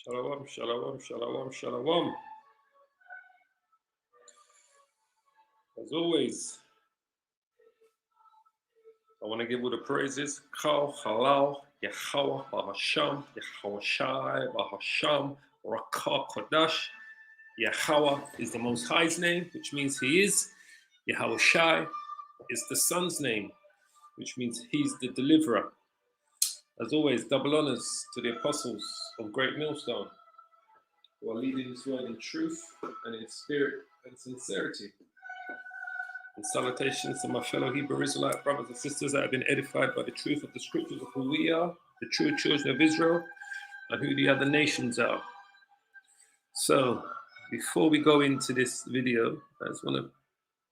Shalom, shalom, shalom, shalom. As always, I want to give all the praises. Chal, halal, Yahweh, Bahasham, Yahweh Shai, Bahasham, Rakah Kodash. Yahweh is the Most High's name, which means He is. Yahweh Shai is the Son's name, which means He's the deliverer. As always, double honors to the apostles of Great Millstone, who are leading this world in truth and in spirit and sincerity. And salutations to my fellow Hebrew Israelite brothers and sisters that have been edified by the truth of the scriptures of who we are, the true children of Israel, and who the other nations are. So, before we go into this video, I just want to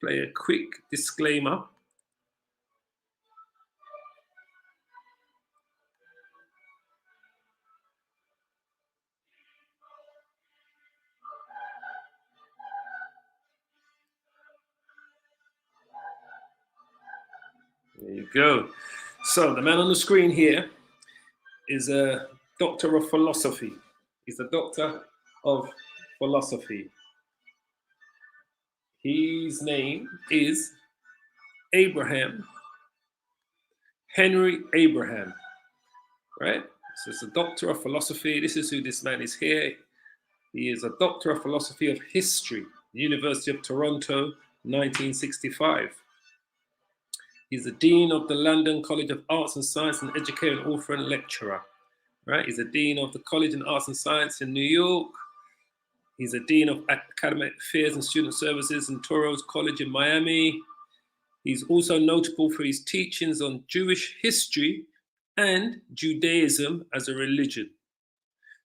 play a quick disclaimer. There you go. So, the man on the screen here is a doctor of philosophy. He's a doctor of philosophy. His name is Abraham, Henry Abraham, right? So it's a doctor of philosophy. This is who this man is here. He is a doctor of philosophy of history, University of Toronto, 1965. He's the dean of the London College of Arts and Science and educator, author and lecturer, right? He's a dean of the College of Arts and Science in New York. He's a dean of academic affairs and student services in Toros College in Miami. He's also notable for his teachings on Jewish history and Judaism as a religion.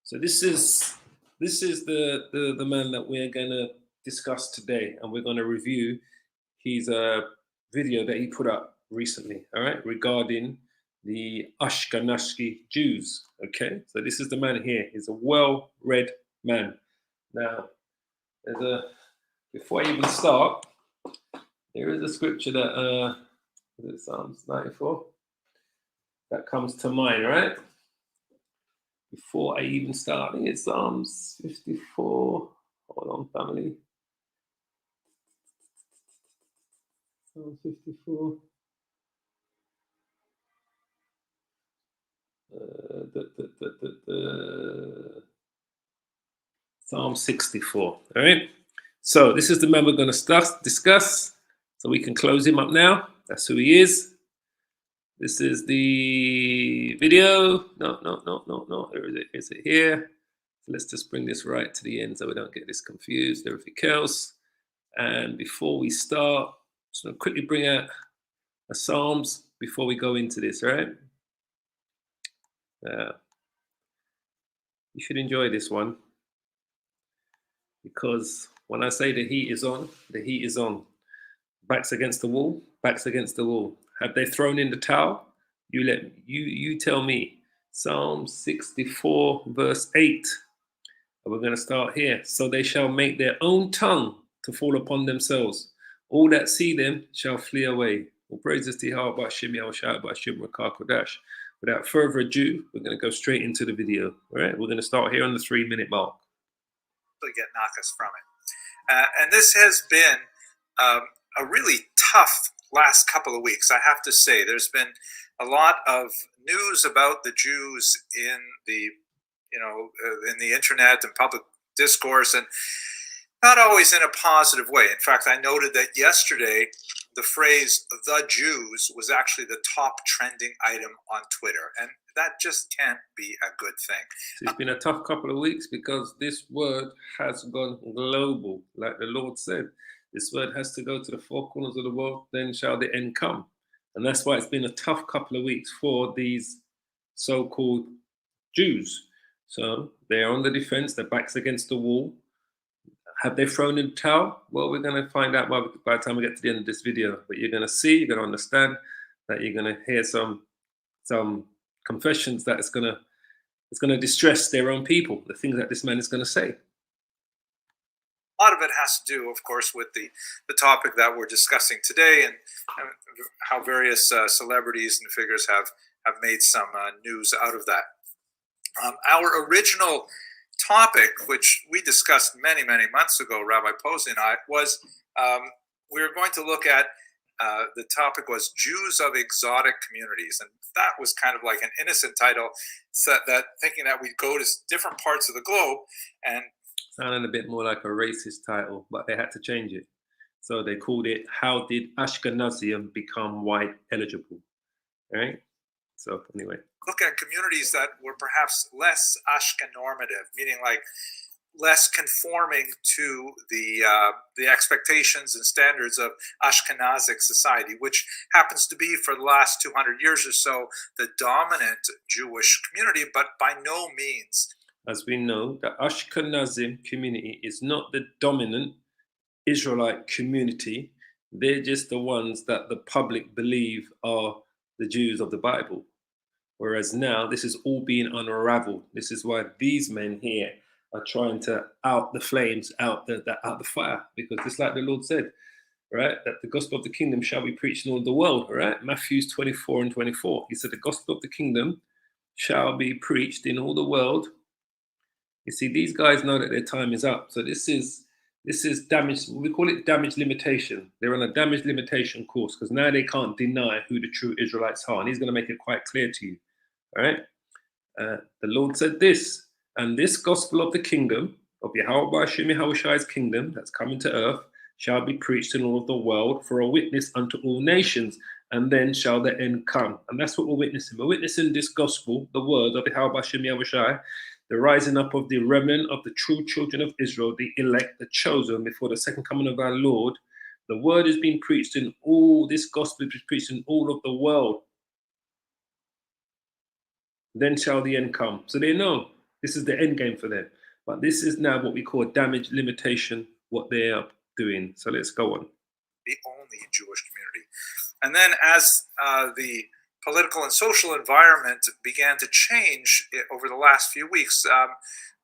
So this is the man that we're going to discuss today, and we're going to review his video that he put up recently, all right, regarding the Ashkenazi Jews. Okay, so this is the man here. He's a well-read man. Now, before I even start, there is a scripture that is it Psalms 94 that comes to mind, right? Before I even start, I think it's Psalms 54. Hold on, family. Psalm 54. Psalm 64. All right. So this is the man we're going to discuss. So we can close him up now. That's who he is. This is the video. No. There is it. Is it here? So let's just bring this right to the end so we don't get this confused. Everything else. And before we start, just going to quickly bring out a Psalms before we go into this, right? You should enjoy this one, because when I say the heat is on, the heat is on. Backs against the wall, backs against the wall. Have they thrown in the towel? You tell me. Psalm 64, verse 8. And we're going to start here. So they shall make their own tongue to fall upon themselves. All that see them shall flee away. Well, praises to Yahweh Bashim Yahushua Bashim Rakah Kodash. Without further ado, we're going to go straight into the video. All right, we're going to start here on the 3-minute mark. Get us from it. And this has been a really tough last couple of weeks, I have to say. There's been a lot of news about the Jews in the, in the internet and public discourse, and not always in a positive way. In fact, I noted that yesterday the phrase "the Jews" was actually the top trending item on Twitter, and that just can't be a good thing. It's been a tough couple of weeks because this word has gone global, like the Lord said. This word has to go to the four corners of the world, then shall the end come. And that's why it's been a tough couple of weeks for these so-called Jews. So they're on the defense, their backs against the wall. Have they thrown in the towel? Well, we're going to find out by the time we get to the end of this video. But you're going to see, you're going to understand that you're going to hear some confessions that it's going to distress their own people, the things that this man is going to say. A lot of it has to do, of course, with the topic that we're discussing today, and how various celebrities and figures have made some news out of that. Our original topic, which we discussed many, many months ago, Rabbi Posey and I, was we were going to look at the topic was Jews of exotic communities, and that was kind of like an innocent title, so that thinking that we'd go to different parts of the globe and sounded a bit more like a racist title, but they had to change it. So they called it "How Did Ashkenazim Become White Eligible?" Right? So anyway, look at communities that were perhaps less Ashkenormative, meaning like less conforming to the expectations and standards of Ashkenazic society, which happens to be for the last 200 years or so the dominant Jewish community, but by no means. As we know, the Ashkenazim community is not the dominant Israelite community. They're just the ones that the public believe are the Jews of the Bible. Whereas now this is all being unraveled. This is why these men here are trying to out the flames, out the fire, because just like the Lord said, right, that the gospel of the kingdom shall be preached in all the world, right? Matthew 24 and 24. He said the gospel of the kingdom shall be preached in all the world. You see, these guys know that their time is up. So this is damage. We call it damage limitation. They're on a damage limitation course because now they can't deny who the true Israelites are. And he's going to make it quite clear to you. All right. The Lord said this, and this gospel of the kingdom, of Yahweh Hashem Yahushai's kingdom that's coming to earth, shall be preached in all of the world for a witness unto all nations, and then shall the end come. And that's what we're witnessing. We're witnessing this gospel, the word of Yahweh Hashem Yahushai, the rising up of the remnant of the true children of Israel, the elect, the chosen, before the second coming of our Lord. The word is being preached in all, this gospel is preached in all of the world. Then shall the end come. So they know this is the end game for them. But this is now what we call damage limitation, what they are doing. So let's go on. The only Jewish community. And then as the political and social environment began to change over the last few weeks,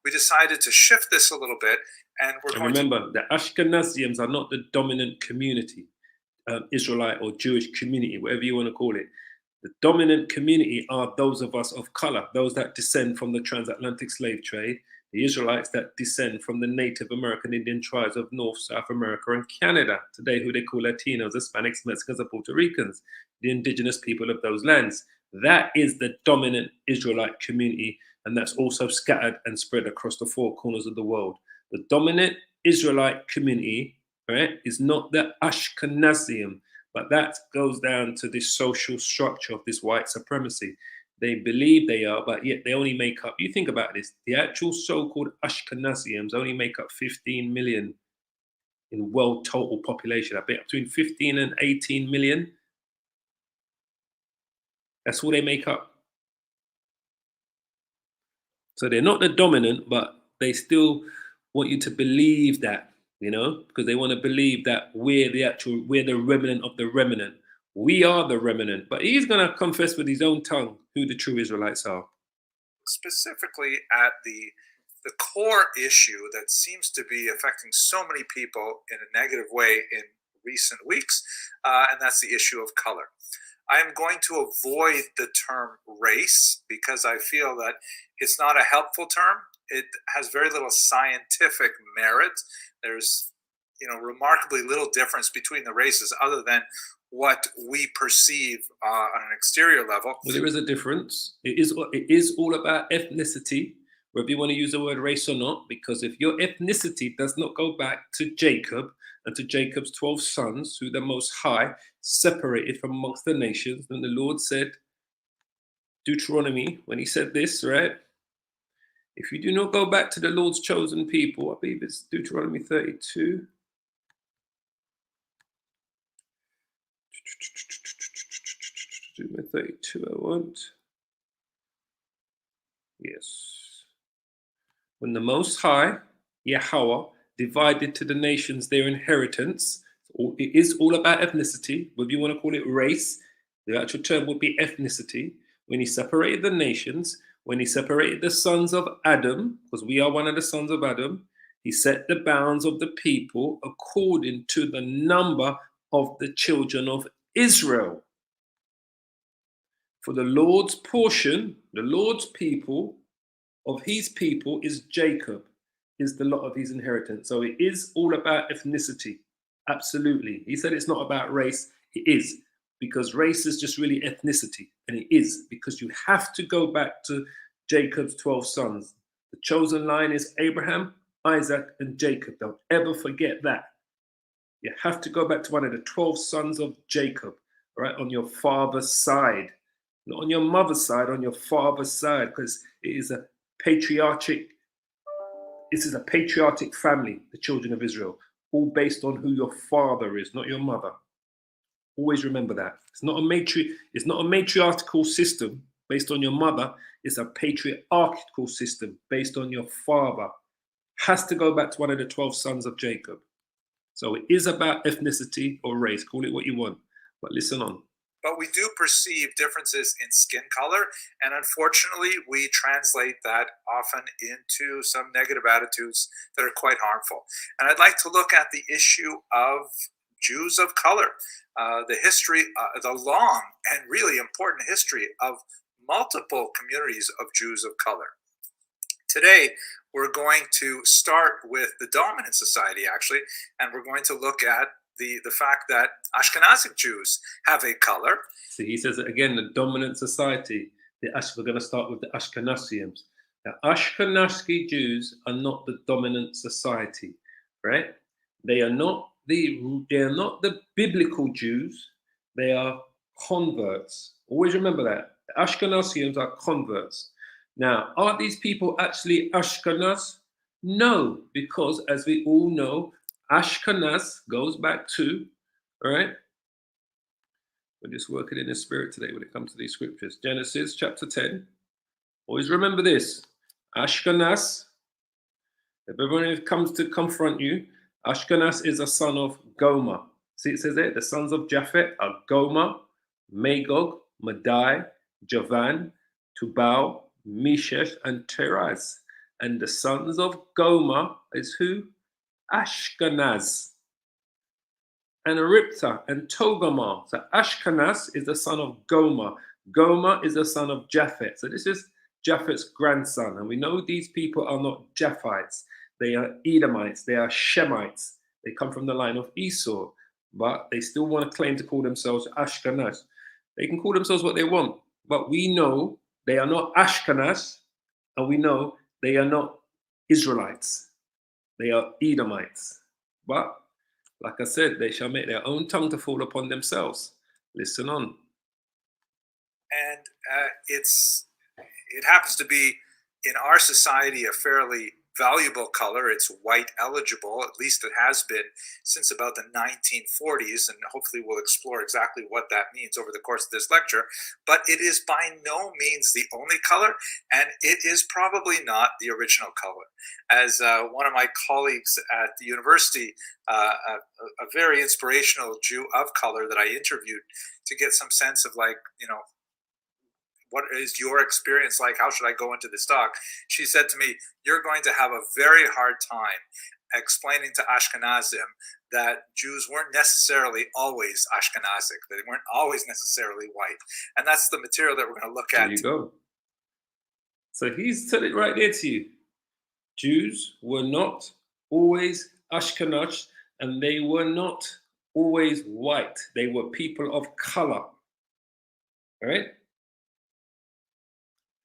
we decided to shift this a little bit. And remember, the Ashkenazims are not the dominant community, Israelite or Jewish community, whatever you want to call it. The dominant community are those of us of color, those that descend from the transatlantic slave trade, the Israelites that descend from the Native American Indian tribes of North, South America, and Canada, today who they call Latinos, Hispanics, Mexicans, and Puerto Ricans, the indigenous people of those lands. That is the dominant Israelite community, and that's also scattered and spread across the four corners of the world. The dominant Israelite community, right, is not the Ashkenazim, but that goes down to this social structure of this white supremacy. They believe they are, but yet they only make up, you think about this, the actual so-called Ashkenazims only make up 15 million in world total population. I bet between 15 and 18 million. That's all they make up. So they're not the dominant, but they still want you to believe that, you know, because they want to believe that we're the remnant of the remnant. We are the remnant, but he's going to confess with his own tongue who the true Israelites are. Specifically at the core issue that seems to be affecting so many people in a negative way in recent weeks, and that's the issue of color. I am going to avoid the term race because I feel that it's not a helpful term. It has very little scientific merit. There's, remarkably little difference between the races other than what we perceive on an exterior level. Well, there is a difference. It is all about ethnicity, whether you want to use the word race or not, because if your ethnicity does not go back to Jacob and to Jacob's 12 sons, who the Most High separated from amongst the nations, then the Lord said, Deuteronomy, when he said this, right? If you do not go back to the Lord's chosen people, I believe it's Deuteronomy 32. Deuteronomy 32, I want. Yes. When the Most High, Yahweh, divided to the nations their inheritance, it is all about ethnicity, whether you want to call it race, the actual term would be ethnicity. When he separated the nations, when he separated the sons of Adam, because we are one of the sons of Adam, he set the bounds of the people according to the number of the children of Israel. For the Lord's portion, the Lord's people, of his people is Jacob, is the lot of his inheritance. So it is all about ethnicity. Absolutely. He said it's not about race. It is, because race is just really ethnicity. And it is, because you have to go back to Jacob's 12 sons. The chosen line is Abraham, Isaac, and Jacob. Don't ever forget that. You have to go back to one of the 12 sons of Jacob, right, on your father's side. Not on your mother's side, on your father's side, because it is a patriarchic, this is a patriotic family, the children of Israel, all based on who your father is, not your mother. Always remember that. It's not a matriarchal system based on your mother. It's a patriarchal system based on your father. Has to go back to one of the 12 sons of Jacob. So it is about ethnicity or race. Call it what you want. But listen on. But we do perceive differences in skin color, and unfortunately, we translate that often into some negative attitudes that are quite harmful. And I'd like to look at the issue of Jews of color, the history, the long and really important history of multiple communities of Jews of color. Today, we're going to start with the dominant society, actually, and we're going to look at the fact that Ashkenazic Jews have a color. So he says again, the dominant society. We're going to start with the Ashkenazim. The Ashkenazi Jews are not the dominant society, right? They are not the biblical Jews. They are converts. Always remember that. The Ashkenazims are converts. Now, are these people actually Ashkenaz? No, because as we all know, Ashkenaz goes back to, all right? We're just working in the spirit today when it comes to these scriptures. Genesis chapter 10. Always remember this. Ashkenaz, if everyone comes to confront you, Ashkenaz is a son of Gomer. See, it says there, the sons of Japhet are Gomer, Magog, Madai, Javan, Tubal, Meshech, and Teraz. And the sons of Gomer is who? Ashkenaz. And Aripta and Togarmah. So Ashkenaz is the son of Gomer. Gomer is the son of Japhet. So this is Japhet's grandson. And we know these people are not Japhites. They are Edomites. They are Shemites. They come from the line of Esau. But they still want to claim to call themselves Ashkenaz. They can call themselves what they want. But we know they are not Ashkenaz. And we know they are not Israelites. They are Edomites. But like I said, they shall make their own tongue to fall upon themselves. Listen on. And it happens to be in our society a fairly valuable color. It's white eligible, at least it has been since about the 1940s, and hopefully we'll explore exactly what that means over the course of this lecture. But it is by no means the only color, and it is probably not the original color. As one of my colleagues at the university, a very inspirational Jew of color that I interviewed to get some sense of, like, you know, what is your experience like? How should I go into this talk? She said to me, you're going to have a very hard time explaining to Ashkenazim that Jews weren't necessarily always Ashkenazic. They weren't always necessarily white. And that's the material that we're going to look at. There you go. So he's said it right there to you. Jews were not always Ashkenaz, and they were not always white. They were people of color. All right?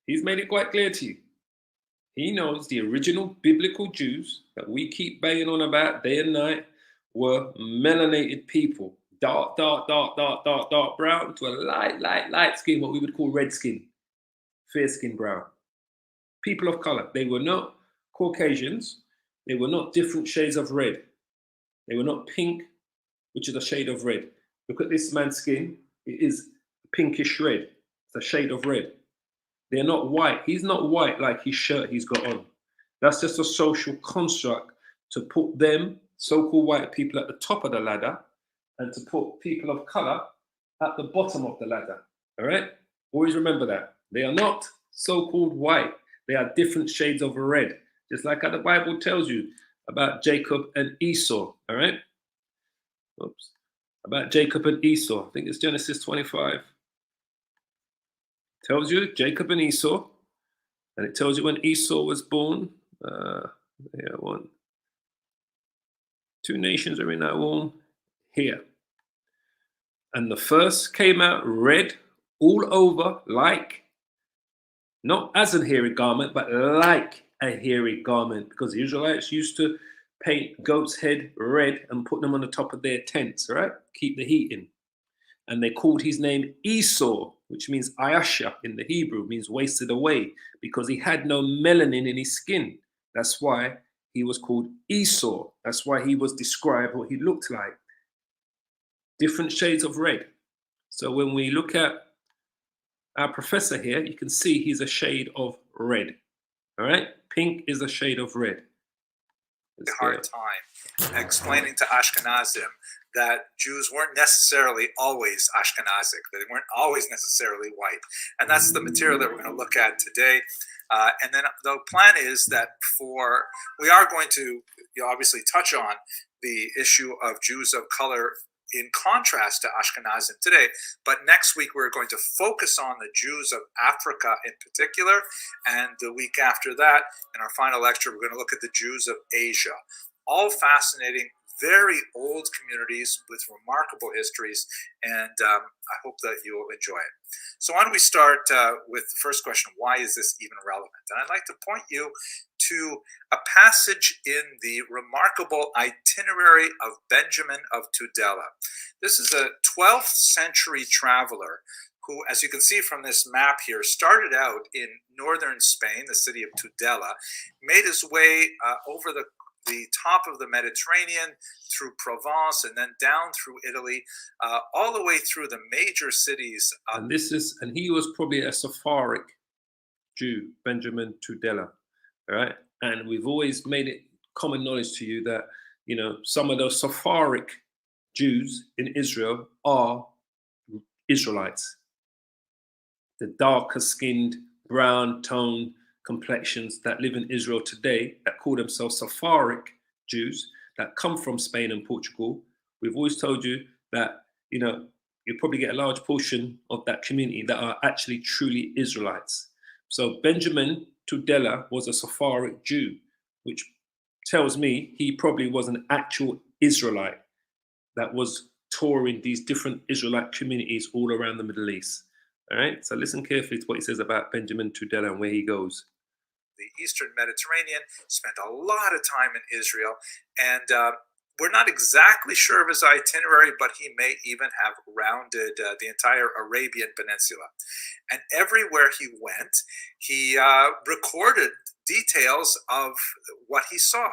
He's made it quite clear to you. He knows the original biblical Jews that we keep banging on about day and night were melanated people. Dark brown to a light skin, what we would call red skin, fair skin brown. People of color. They were not Caucasians. They were not different shades of red. They were not pink, which is a shade of red. Look at this man's skin. It is pinkish red. It's a shade of red. They're not white. He's not white like his shirt he's got on. That's just a social construct to put them, so-called white people, at the top of the ladder and to put people of color at the bottom of the ladder. All right? Always remember that. They are not so-called white. They are different shades of red. Just like how the Bible tells you about Jacob and Esau. All right? Oops. About Jacob and Esau. I think it's Genesis 25. Tells you Jacob and Esau, And it tells you when Esau was born. One. Two nations are in that womb here. And the first came out red all over, like, not as a hairy garment, but like a hairy garment, because the Israelites used to paint goat's head red and put them on the top of their tents, right? Keep the heat in. And they called his name Esau, which means Ayasha in the Hebrew, means wasted away, because he had no melanin in his skin. That's why he was called Esau. That's why he was described what he looked like. Different shades of red. So when we look at our professor here, you can see he's a shade of red. All right? Pink is a shade of red. A hard time explaining to Ashkenazim that Jews weren't necessarily always Ashkenazic, that they weren't always necessarily white. And that's the material that we're going to look at today. And then the plan is that we are going to obviously touch on the issue of Jews of color in contrast to Ashkenazim today. But next week, we're going to focus on the Jews of Africa in particular. And the week after that, in our final lecture, we're going to look at the Jews of Asia. All fascinating, very old communities with remarkable histories. And I hope that you'll enjoy it. So why don't we start with the first question, why is this even relevant? And I'd like to point you to a passage in the remarkable itinerary of Benjamin of Tudela. This is a 12th century traveler who, as you can see from this map here, started out in northern Spain, the city of Tudela, made his way over the top of the Mediterranean, through Provence, and then down through Italy, all the way through the major cities. And he was probably a Sephardic Jew, Benjamin Tudela. All right. And we've always made it common knowledge to you that, some of those Sephardic Jews in Israel are Israelites. The darker skinned, brown toned complexions that live in Israel today that call themselves Sephardic Jews that come from Spain and Portugal. We've always told you that, you'll probably get a large portion of that community that are actually truly Israelites. So Benjamin Tudela was a Sephardic Jew, which tells me he probably was an actual Israelite that was touring these different Israelite communities all around the Middle East. All right, so listen carefully to what he says about Benjamin Tudela and where he goes. The Eastern Mediterranean, spent a lot of time in Israel, and we're not exactly sure of his itinerary, but he may even have rounded the entire Arabian Peninsula. And everywhere he went, he recorded details of what he saw.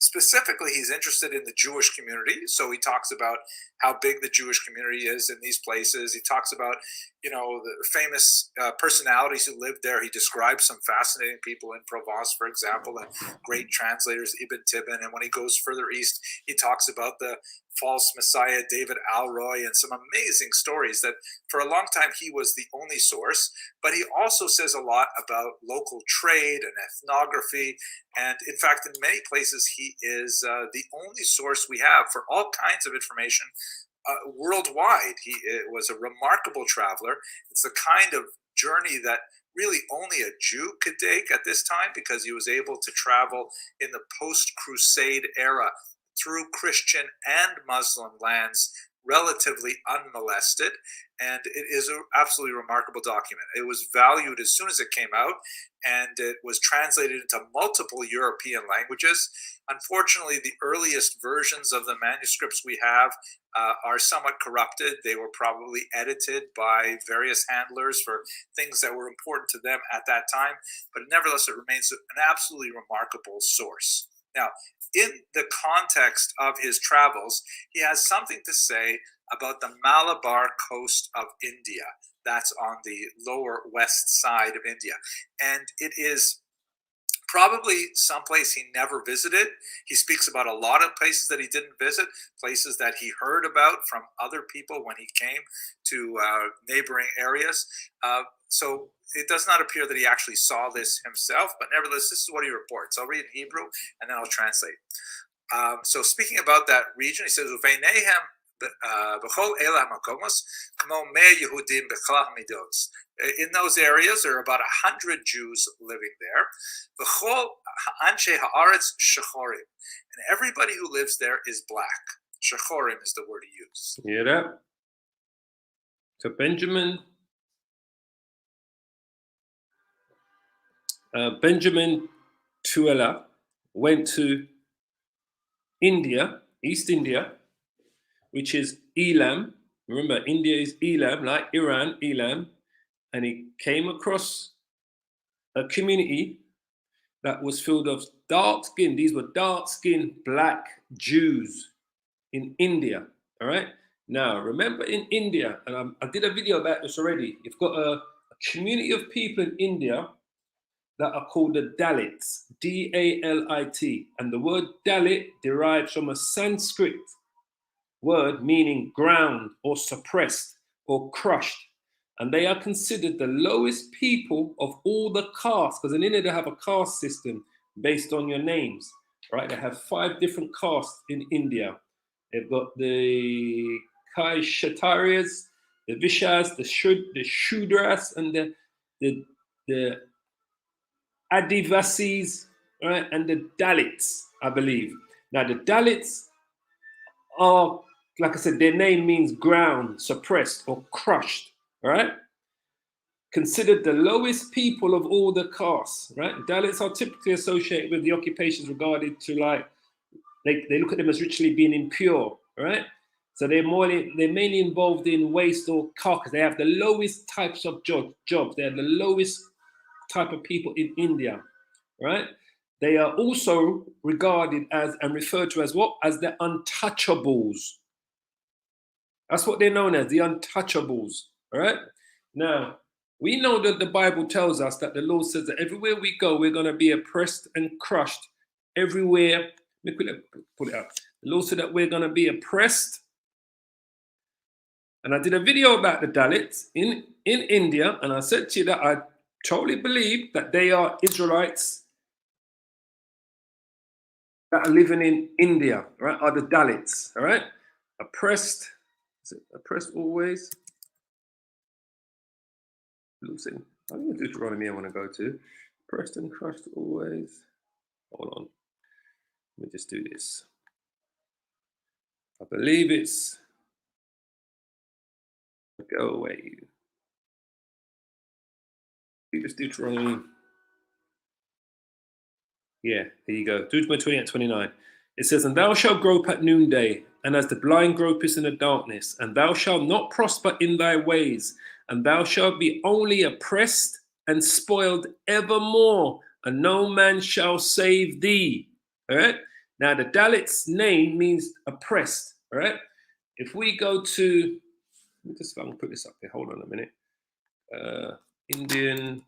Specifically, he's interested in the Jewish community. So he talks about how big the Jewish community is in these places. He talks about, the famous personalities who lived there. He describes some fascinating people in Provence, for example, and great translators, Ibn Tibbon. And when he goes further east, he talks about the false Messiah, David Alroy, and some amazing stories that for a long time he was the only source. But he also says a lot about local trade and ethnography. And in fact, in many places, he is the only source we have for all kinds of information worldwide. He was a remarkable traveler. It's the kind of journey that really only a Jew could take at this time, because he was able to travel in the post-Crusade era through Christian and Muslim lands relatively unmolested. And it is an absolutely remarkable document. It was valued as soon as it came out, and it was translated into multiple European languages. Unfortunately, the earliest versions of the manuscripts we have are somewhat corrupted. They were probably edited by various handlers for things that were important to them at that time. But nevertheless, it remains an absolutely remarkable source. Now, in the context of his travels, he has something to say about the Malabar coast of India. That's on the lower west side of India. And it is probably someplace he never visited. He speaks about a lot of places that he didn't visit, places that he heard about from other people when he came to neighboring areas. So it does not appear that he actually saw this himself, but nevertheless, this is what he reports. I'll read in Hebrew and then I'll translate. So speaking about that region, he says, In those areas, there are about 100 Jews living there. And everybody who lives there is black. Shechorim is the word he used. You hear that? So Benjamin Tuela went to India, East India, which is Elam. Remember, India is Elam, like Iran, Elam. And he came across a community that was filled of dark skin. These were dark skinned black Jews in India. All right. Now, remember in India, and I did a video about this already, you've got a community of people in India that are called the Dalits, D-A-L-I-T. And the word Dalit derives from a Sanskrit word meaning ground or suppressed or crushed. And they are considered the lowest people of all the castes, because in India they have a caste system based on your names, right? They have 5 different castes in India. They've got the Kshatriyas, the Vishas, the Shudras, and the Adivasis, right? And the Dalits, I believe. Now the Dalits are, like I said, their name means ground, suppressed, or crushed, right? Considered the lowest people of all the castes, right? Dalits are typically associated with the occupations regarded to, like, they look at them as ritually being impure, right? So they're mainly involved in waste or carcass. They have the lowest types of jobs. They're the lowest type of people in India, right? They are also regarded as and referred to as what? As the untouchables. That's what they're known as, the untouchables, all right? Now, we know that the Bible tells us that the Lord says that everywhere we go, we're going to be oppressed and crushed. Everywhere, let me pull it up. The Lord said that we're going to be oppressed. And I did a video about the Dalits in India, and I said to you that I totally believe that they are Israelites that are living in India, right? Are the Dalits, all right? Oppressed. Is it oppressed always? Losing. I think it's Deuteronomy I want to go to. Oppressed and crushed always. Hold on. Let me just do this. I believe it's go away. I think it's Deuteronomy. Yeah, there you go. Deuteronomy 28:29. It says, "And thou shalt grope at noonday, and as the blind gropest in the darkness, and thou shalt not prosper in thy ways, and thou shalt be only oppressed and spoiled evermore, and no man shall save thee." All right. Now the Dalit's name means oppressed. All right. If we go to, let me just put this up here. Hold on a minute. Indian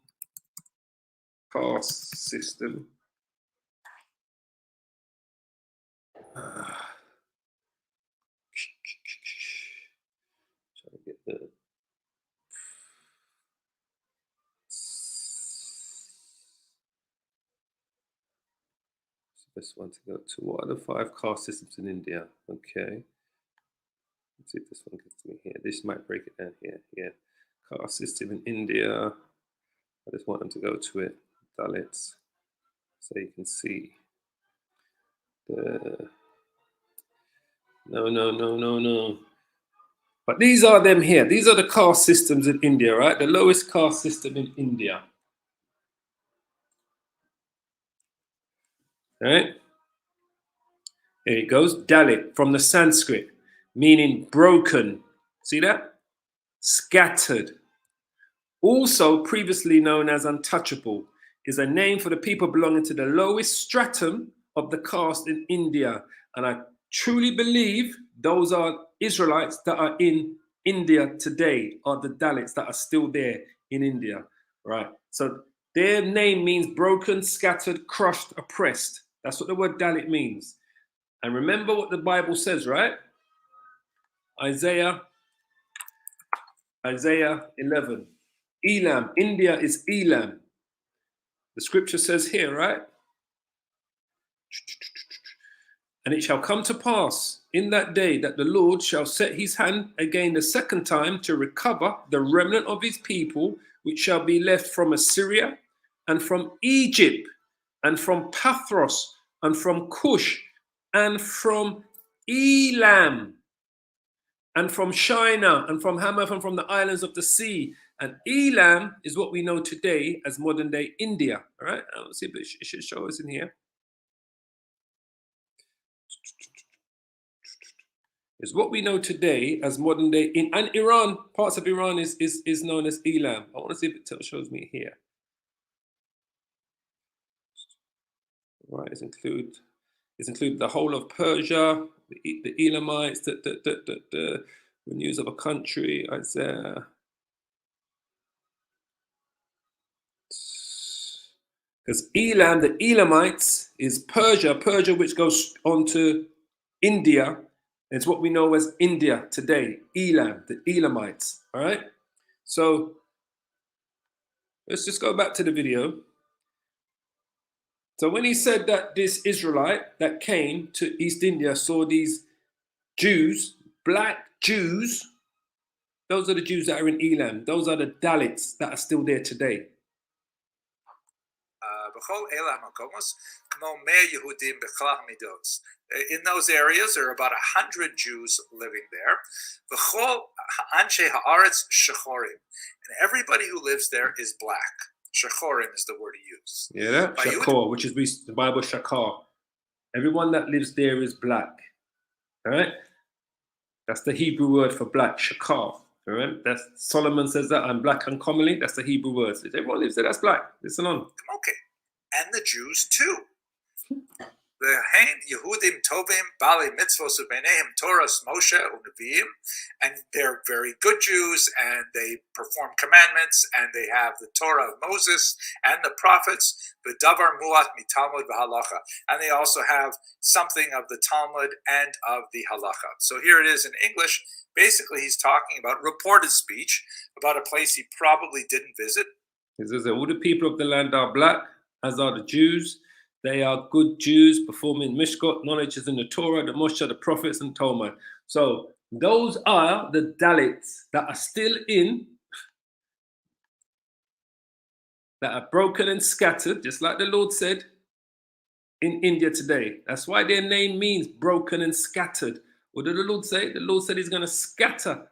caste system. Trying to get the best one to go to. What are the 5 caste systems in India? Okay. Let's see if this one gets to me here. This might break it down here. Yeah. Caste system in India. I just want them to go to it. Dalits. So you can see the no. But these are them here. These are the caste systems in India, right? The lowest caste system in India. All right. There it goes. Dalit from the Sanskrit, meaning broken. See that? Scattered. Also previously known as untouchable, is a name for the people belonging to the lowest stratum of the caste in India. And I truly believe those are Israelites that are in India today, are the Dalits that are still there in India, right? So their name means broken, scattered, crushed, oppressed. That's what the word Dalit means. And remember what the Bible says, right? Isaiah 11. Elam, India is Elam. The scripture says here, right? And it shall come to pass in that day that the Lord shall set his hand again the second time to recover the remnant of his people, which shall be left from Assyria and from Egypt and from Pathros and from Cush and from Elam and from Shinar and from Hamath and from the islands of the sea. And Elam is what we know today as modern day India. All right, let's see if it should show us in here. Is what we know today as modern day and Iran. Parts of Iran is known as Elam. I want to see if it shows me here. Right, it's include the whole of Persia, the Elamites, the news of a country, Isaiah. Because Elam, the Elamites, is Persia, which goes on to India. It's what we know as India today, Elam, the Elamites, all right? So let's just go back to the video. So when he said that this Israelite that came to East India saw these Jews, black Jews, those are the Jews that are in Elam. Those are the Dalits that are still there today. In those areas, there are about 100 Jews living there. And everybody who lives there is black. Shechorim is the word he used. Yeah, Shakor, which is the Bible Shakar. Everyone that lives there is black. All right? That's the Hebrew word for black, Shakar. All right? That's Solomon says that I'm black uncommonly. That's the Hebrew word. If everyone lives there, that's black. Listen on. Okay. And the Jews too. The Hein Yehudim Tovim Bali Mitzvos Ubeneim Torahs Moshe Uneviim, and they're very good Jews, and they perform commandments, and they have the Torah of Moses and the prophets, the Davar Muat Mitalmud v'Halacha, and they also have something of the Talmud and of the Halacha. So here it is in English. Basically, he's talking about reported speech about a place he probably didn't visit. He says that all the people of the land are black, as are the Jews. They are good Jews performing Mishkot, knowledge is in the Torah, the Moshe, the prophets, and Talmud. So those are the Dalits that are still in, that are broken and scattered, just like the Lord said, in India today. That's why their name means broken and scattered. What did the Lord say? The Lord said he's going to scatter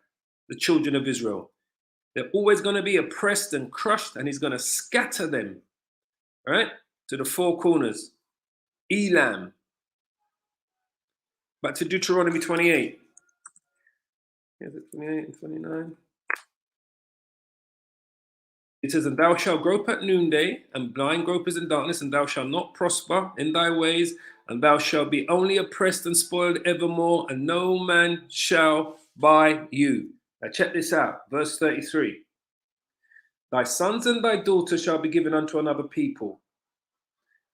the children of Israel. They're always going to be oppressed and crushed, and he's going to scatter them, right? To the four corners. Elam. Back to Deuteronomy 28. Is it 28 and 29? It says, and thou shalt grope at noonday, and blind gropers in darkness, and thou shalt not prosper in thy ways, and thou shalt be only oppressed and spoiled evermore, and no man shall buy you. Now check this out, verse 33. Thy sons and thy daughters shall be given unto another people,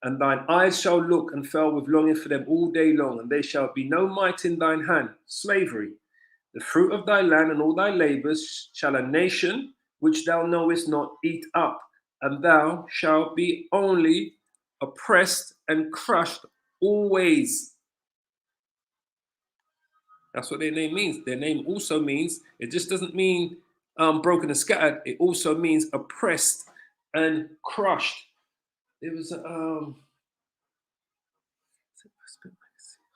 and thine eyes shall look and fail with longing for them all day long, and there shall be no might in thine hand. Slavery. The fruit of thy land and all thy labors shall a nation which thou knowest not eat up, and thou shalt be only oppressed and crushed always. That's what their name means. Their name also means, it just doesn't mean broken and scattered. It also means oppressed and crushed. It was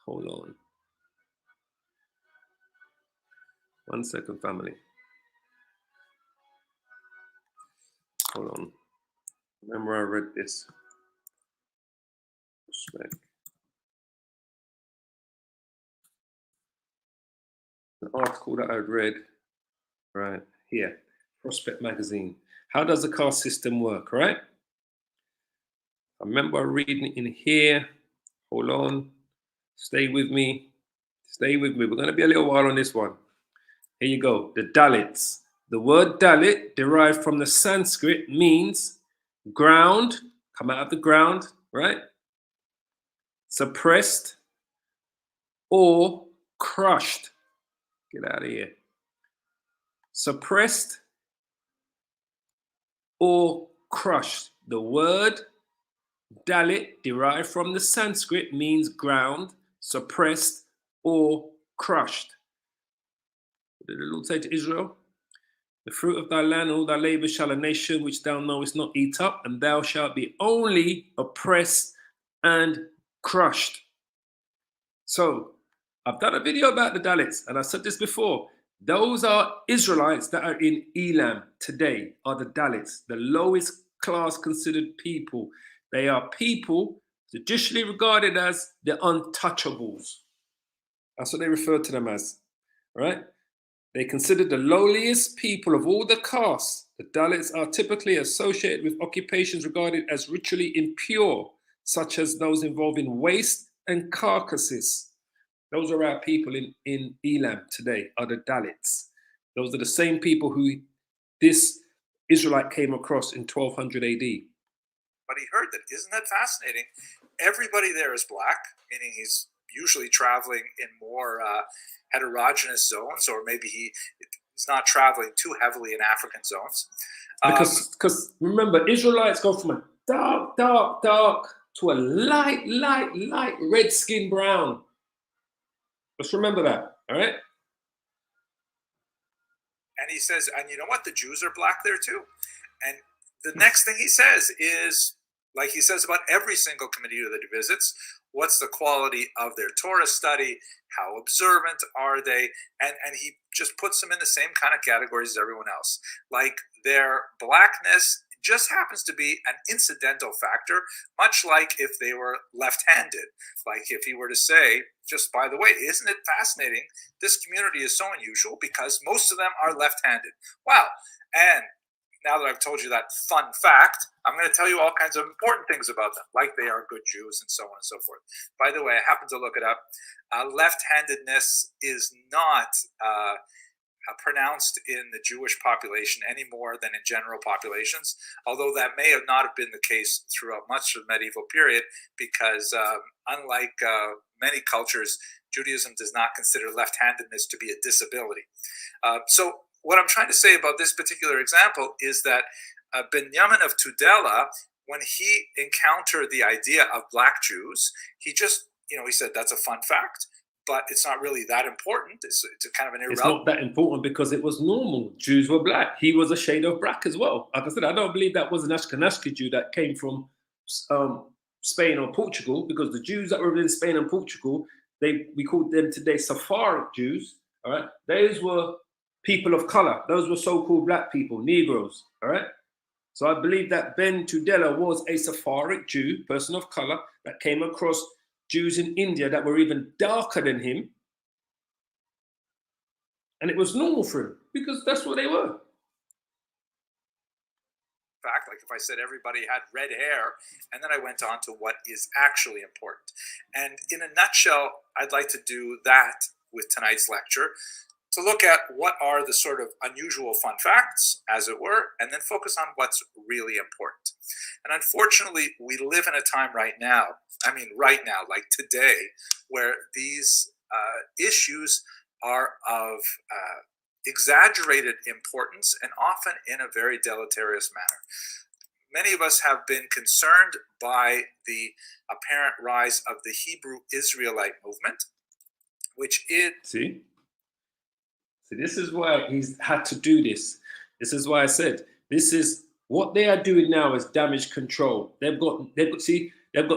hold on 1 second, family. Hold on. Remember I read this. Respect. An article that I read right here, Prospect Magazine. How does the caste system work, right? I remember reading it in here. Hold on. Stay with me. Stay with me. We're going to be a little while on this one. Here you go. The Dalits. The word Dalit, derived from the Sanskrit, means ground, come out of the ground, right? Suppressed or crushed. Get out of here. Suppressed or crushed. The word Dalit, derived from the Sanskrit, means ground, suppressed, or crushed. What did the Lord say to Israel? The fruit of thy land and all thy labor shall a nation which thou knowest not eat up, and thou shalt be only oppressed and crushed. So I've done a video about the Dalits, and I said this before. Those are Israelites that are in Elam today, are the Dalits, the lowest class considered people. They are people traditionally regarded as the untouchables. That's what they refer to them as, right? They considered the lowliest people of all the castes. The Dalits are typically associated with occupations regarded as ritually impure, such as those involving waste and carcasses. Those are our people in Elam today, are the Dalits. Those are the same people who this Israelite came across in 1200 AD. But he heard that. Isn't that fascinating? Everybody there is black, meaning he's usually traveling in more heterogeneous zones, or maybe he's not traveling too heavily in African zones. Because remember, Israelites go from a dark to a light red skin brown. Let's remember that, all right? And he says, and you know what? The Jews are black there too. And the next thing he says is, like he says about every single community that he visits, what's the quality of their Torah study? How observant are they? And he just puts them in the same kind of categories as everyone else. Like their blackness just happens to be an incidental factor, much like if they were left-handed. Like if he were to say, just by the way, isn't it fascinating? This community is so unusual because most of them are left-handed. Wow. And now that I've told you that fun fact, I'm going to tell you all kinds of important things about them, like they are good Jews and so on and so forth. By the way, I happened to look it up. Left-handedness is not pronounced in the Jewish population any more than in general populations, although that may have not have been the case throughout much of the medieval period, because unlike many cultures, Judaism does not consider left-handedness to be a disability. So what I'm trying to say about this particular example is that Benjamin of Tudela, when he encountered the idea of black Jews, he just, he said, that's a fun fact, but it's not really that important. It's a kind of an irrelevant. It's not that important because it was normal. Jews were black. He was a shade of black as well. Like I said, I don't believe that was an Ashkenazi Jew that came from Spain or Portugal, because the Jews that were in Spain and Portugal, we called them today Sephardic Jews. All right, those were people of color. Those were so-called black people, Negroes. All right. So I believe that Ben Tudela was a Sephardic Jew, person of color, that came across Jews in India that were even darker than him. And it was normal for him because that's what they were. Fact, like if I said everybody had red hair, and then I went on to what is actually important. And in a nutshell, I'd like to do that with tonight's lecture, to look at what are the sort of unusual fun facts, as it were, and then focus on what's really important. And unfortunately, we live in a time right now, like today, where these issues are of exaggerated importance and often in a very deleterious manner. Many of us have been concerned by the apparent rise of the Hebrew Israelite movement, which is... See, this is why he's had to do this. This is why I said, this is what they are doing now is damage control. They've got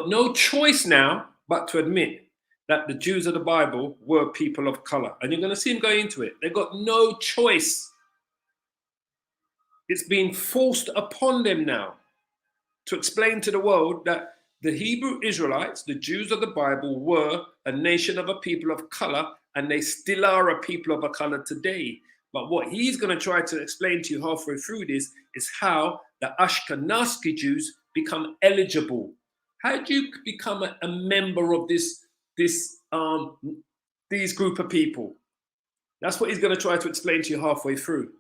no choice now but to admit that the Jews of the Bible were people of color. And you're going to see him go into it. They've got no choice. It's being forced upon them now to explain to the world that the Hebrew Israelites, the Jews of the Bible, were a nation of a people of color, and they still are a people of a color today. But what he's going to try to explain to you halfway through this is how the Ashkenazi Jews become eligible. How do you become a member of these group of people? That's what he's going to try to explain to you halfway through.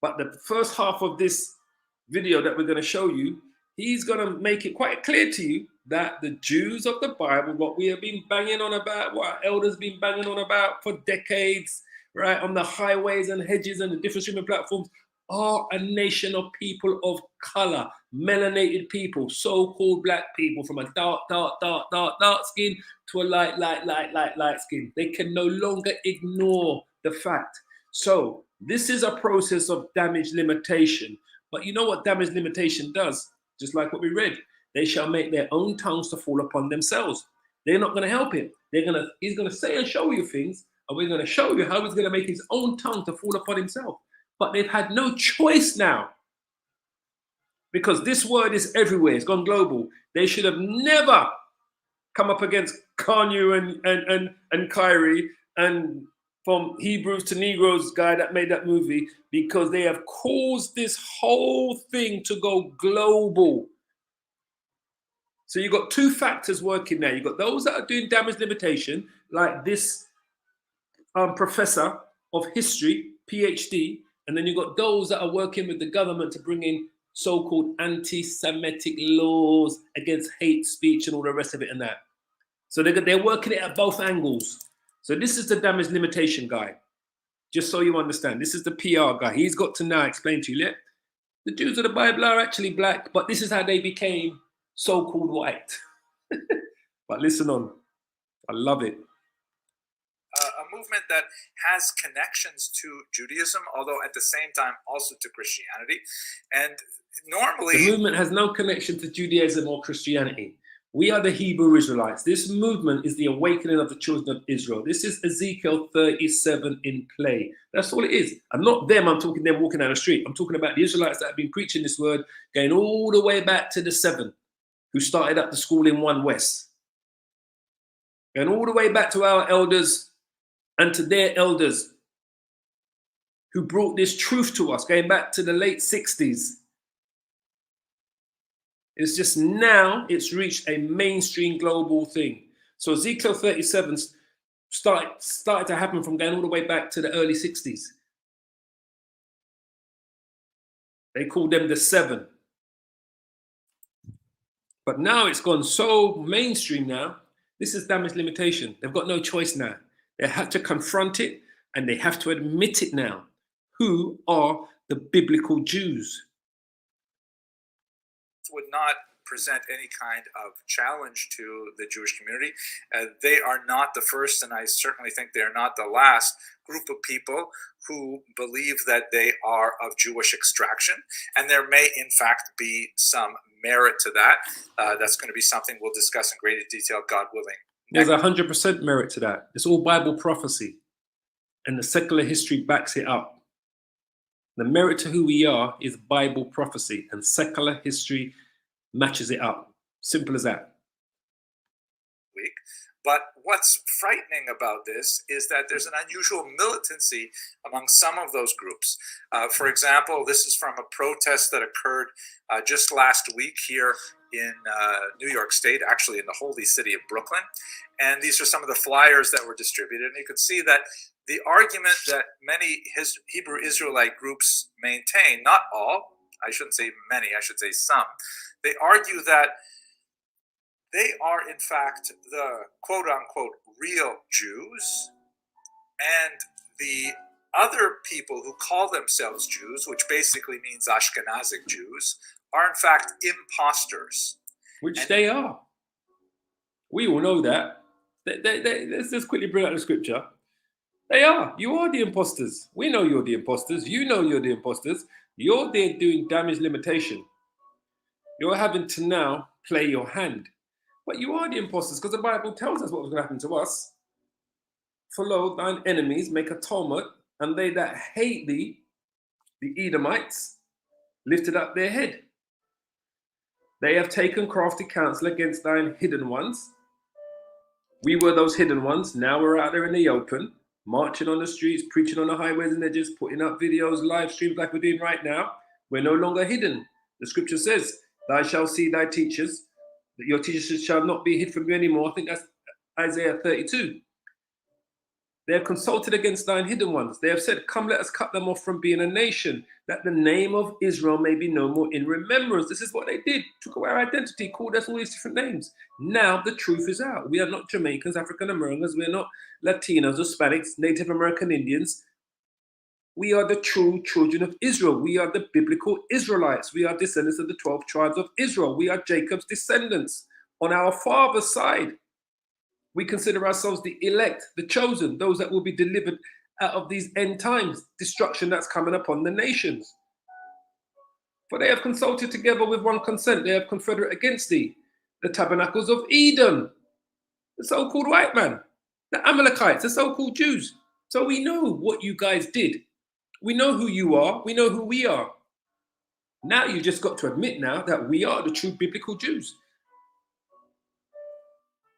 But the first half of this video that we're going to show you, he's going to make it quite clear to you that the Jews of the Bible, what we have been banging on about, what our elders been banging on about for decades, right, on the highways and hedges and the different streaming platforms, are a nation of people of color, melanated people, so-called black people from a dark skin to a light skin. They can no longer ignore the fact. So this is a process of damage limitation. But you know what damage limitation does? Just like what we read, they shall make their own tongues to fall upon themselves. They're not going to help him. He's going to say and show you things, and we're going to show you how he's going to make his own tongue to fall upon himself. But they've had no choice now, because this word is everywhere. It's gone global. They should have never come up against Kanye and Kyrie and from Hebrews to Negroes guy that made that movie, because they have caused this whole thing to go global. So you've got two factors working there. You've got those that are doing damage limitation, like this professor of history, PhD, and then you've got those that are working with the government to bring in so-called anti-Semitic laws against hate speech and all the rest of it and that. So they're working it at both angles. So this is the damage limitation guy, just so you understand. This is the PR guy. He's got to now explain to you, the Jews of the Bible are actually black, but this is how they became so-called white. But listen on. I love it. A movement that has connections to Judaism, although at the same time also to Christianity. And normally... The movement has no connection to Judaism or Christianity. We are the Hebrew Israelites. This movement is the awakening of the children of Israel. This is Ezekiel 37 in play. That's all it is. And not them, I'm talking them walking down the street. I'm talking about the Israelites that have been preaching this word, going all the way back to the 7, who started up the school in 1 West. Going all the way back to our elders and to their elders who brought this truth to us, going back to the late 60s. It's just now it's reached a mainstream global thing. So Ezekiel 37 started to happen from going all the way back to the early 60s. They called them the 7. But now it's gone so mainstream now. This is damage limitation. They've got no choice now. They have to confront it, and they have to admit it now. Who are the biblical Jews? Would not present any kind of challenge to the Jewish community. They are not the first, and I certainly think they are not the last group of people who believe that they are of Jewish extraction. And there may, in fact, be some merit to that. That's going to be something we'll discuss in greater detail, God willing. There's 100% merit to that. It's all Bible prophecy, and the secular history backs it up. The merit to who we are is Bible prophecy, and secular history matches it up. Simple as that. But what's frightening about this is that there's an unusual militancy among some of those groups. For example, this is from a protest that occurred just last week here in New York State, actually in the holy city of Brooklyn. And these are some of the flyers that were distributed. And you can see that the argument that many Hebrew Israelite groups maintain, not all, I shouldn't say many, I should say some, they argue that they are in fact the quote-unquote real Jews, and the other people who call themselves Jews, which basically means Ashkenazic Jews, are in fact imposters. Which they are. We all know that. Let's just quickly bring out the scripture. They are. You are the imposters. We know you're the imposters. You know you're the imposters. You're there doing damage limitation. You're having to now play your hand. But you are the imposters, because the Bible tells us what was going to happen to us. Follow thine enemies, make a tumult, and they that hate thee, the Edomites, lifted up their head. They have taken crafty counsel against thine hidden ones. We were those hidden ones. Now we're out there in the open, marching on the streets, preaching on the highways and edges, putting up videos, live streams like we're doing right now. We're no longer hidden. The scripture says, thou shalt see thy teachers, that your teachers shall not be hid from you anymore. I think that's Isaiah 32. They have consulted against thine hidden ones. They have said, come, let us cut them off from being a nation, that the name of Israel may be no more in remembrance. This is what they did. Took away our identity, called us all these different names. Now the truth is out. We are not Jamaicans, African Americans. We're not Latinos or Hispanics, Native American Indians. We are the true children of Israel. We are the biblical Israelites. We are descendants of the 12 tribes of Israel. We are Jacob's descendants on our father's side. We consider ourselves the elect, the chosen, those that will be delivered out of these end times, destruction that's coming upon the nations. For they have consulted together with one consent. They have confederate against thee, the tabernacles of Edom, the so-called white man, the Amalekites, the so-called Jews. So we know what you guys did. We know who you are. We know who we are. Now you just got to admit now that we are the true biblical Jews.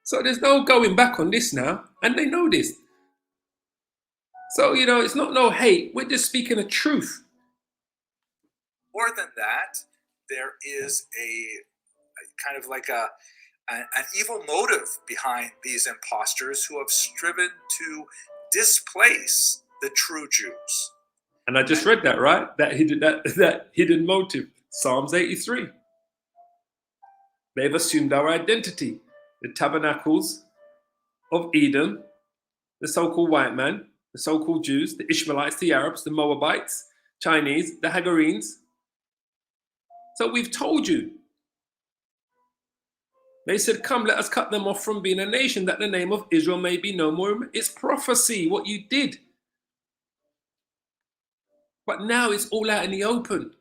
So there's no going back on this now, and they know this. So, it's not no hate. We're just speaking the truth. More than that, there is a kind of like an evil motive behind these imposters who have striven to displace the true Jews. And I just read that, right? That hidden motive, Psalms 83. They've assumed our identity. The tabernacles of Edom, the so-called white man, the so-called Jews, the Ishmaelites, the Arabs, the Moabites, Chinese, the Hagarenes. So we've told you. They said, come, let us cut them off from being a nation, that the name of Israel may be no more. It's prophecy, what you did. But now it's all out in the open.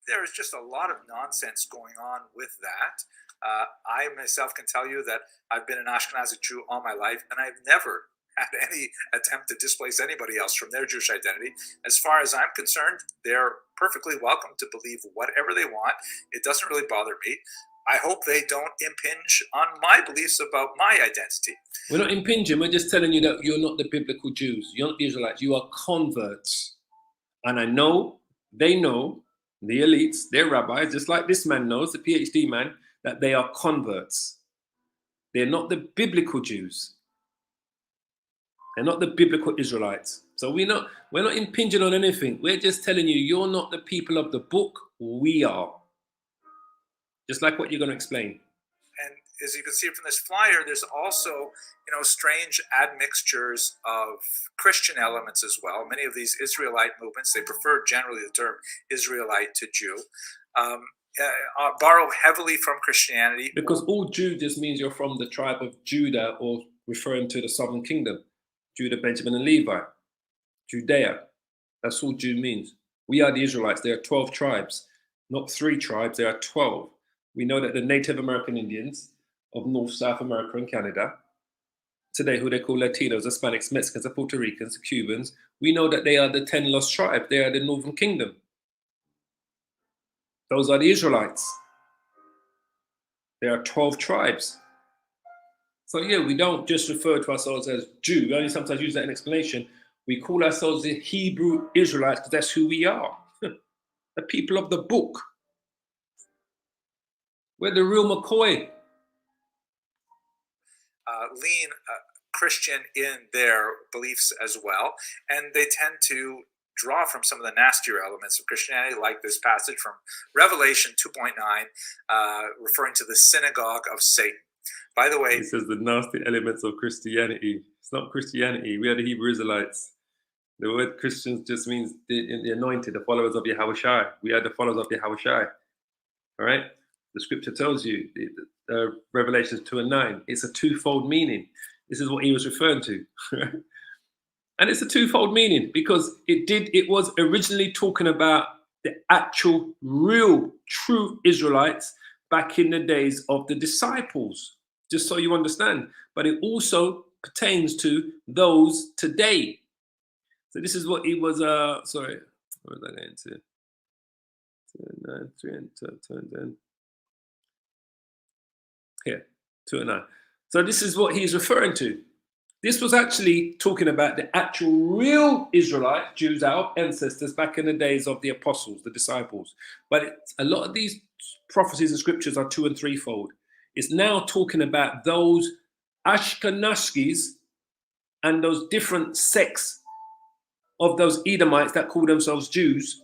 There is just a lot of nonsense going on with that. I myself can tell you that I've been an Ashkenazi Jew all my life, and I've never had any attempt to displace anybody else from their Jewish identity. As far as I'm concerned, they're perfectly welcome to believe whatever they want. It doesn't really bother me. I hope they don't impinge on my beliefs about my identity. We're not impinging. We're just telling you that you're not the biblical Jews. You're not the Israelites. You are converts. And I know, they know, the elites, their rabbis, just like this man knows, the PhD man, that they are converts. They're not the biblical Jews. They're not the biblical Israelites. So we're not impinging on anything. We're just telling you, you're not the people of the book. We are. Just like what you're going to explain. And as you can see from this flyer, there's also, strange admixtures of Christian elements as well. Many of these Israelite movements, they prefer generally the term Israelite to Jew, borrow heavily from Christianity. Because all Jew just means you're from the tribe of Judah, or referring to the southern kingdom. Judah, Benjamin, and Levi. Judea. That's all Jew means. We are the Israelites. There are 12 tribes, not 3 tribes. There are 12. We know that the Native American Indians of North, South America, and Canada, today who they call Latinos, Hispanics, Mexicans, the Puerto Ricans, the Cubans, we know that they are the 10 lost tribes. They are the Northern Kingdom. Those are the Israelites. There are 12 tribes. So yeah, we don't just refer to ourselves as Jew. We only sometimes use that in explanation. We call ourselves the Hebrew Israelites because that's who we are. The people of the book. We're the real McCoy. Lean Christian in their beliefs as well. And they tend to draw from some of the nastier elements of Christianity, like this passage from Revelation 2.9, referring to the synagogue of Satan. By the way, it says the nasty elements of Christianity. It's not Christianity. We are the Hebrew Israelites. The word Christians just means the anointed, the followers of Yahushua. We are the followers of Yahushua. All right? The scripture tells you, Revelation 2:9, it's a twofold meaning. This is what he was referring to. And it's a twofold meaning because it was originally talking about the actual, real, true Israelites back in the days of the disciples, just so you understand. But it also pertains to those today. So this is what he was, sorry, what was I going to? 2:9, 3 and 2. Here, 2:9. So this is what he's referring to. This was actually talking about the actual real Israelite Jews, our ancestors back in the days of the apostles, the disciples. But a lot of these prophecies and scriptures are 2 and 3-fold. It's now talking about those Ashkenazis and those different sects of those Edomites that call themselves Jews,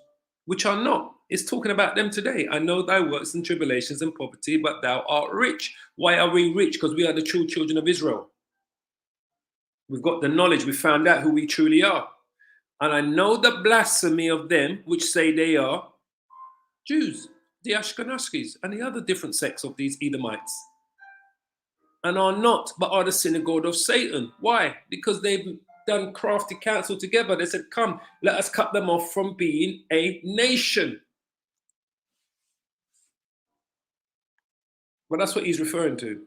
which are not. It's talking about them today. I know thy works and tribulations and poverty, but thou art rich. Why are we rich? Because we are the true children of Israel. We've got the knowledge. We found out who we truly are. And I know the blasphemy of them which say they are Jews, the Ashkenazim, and the other different sects of these Edomites, and are not, but are the synagogue of Satan. Why? Because they've done crafty counsel together. They said, come, let us cut them off from being a nation. But that's what he's referring to.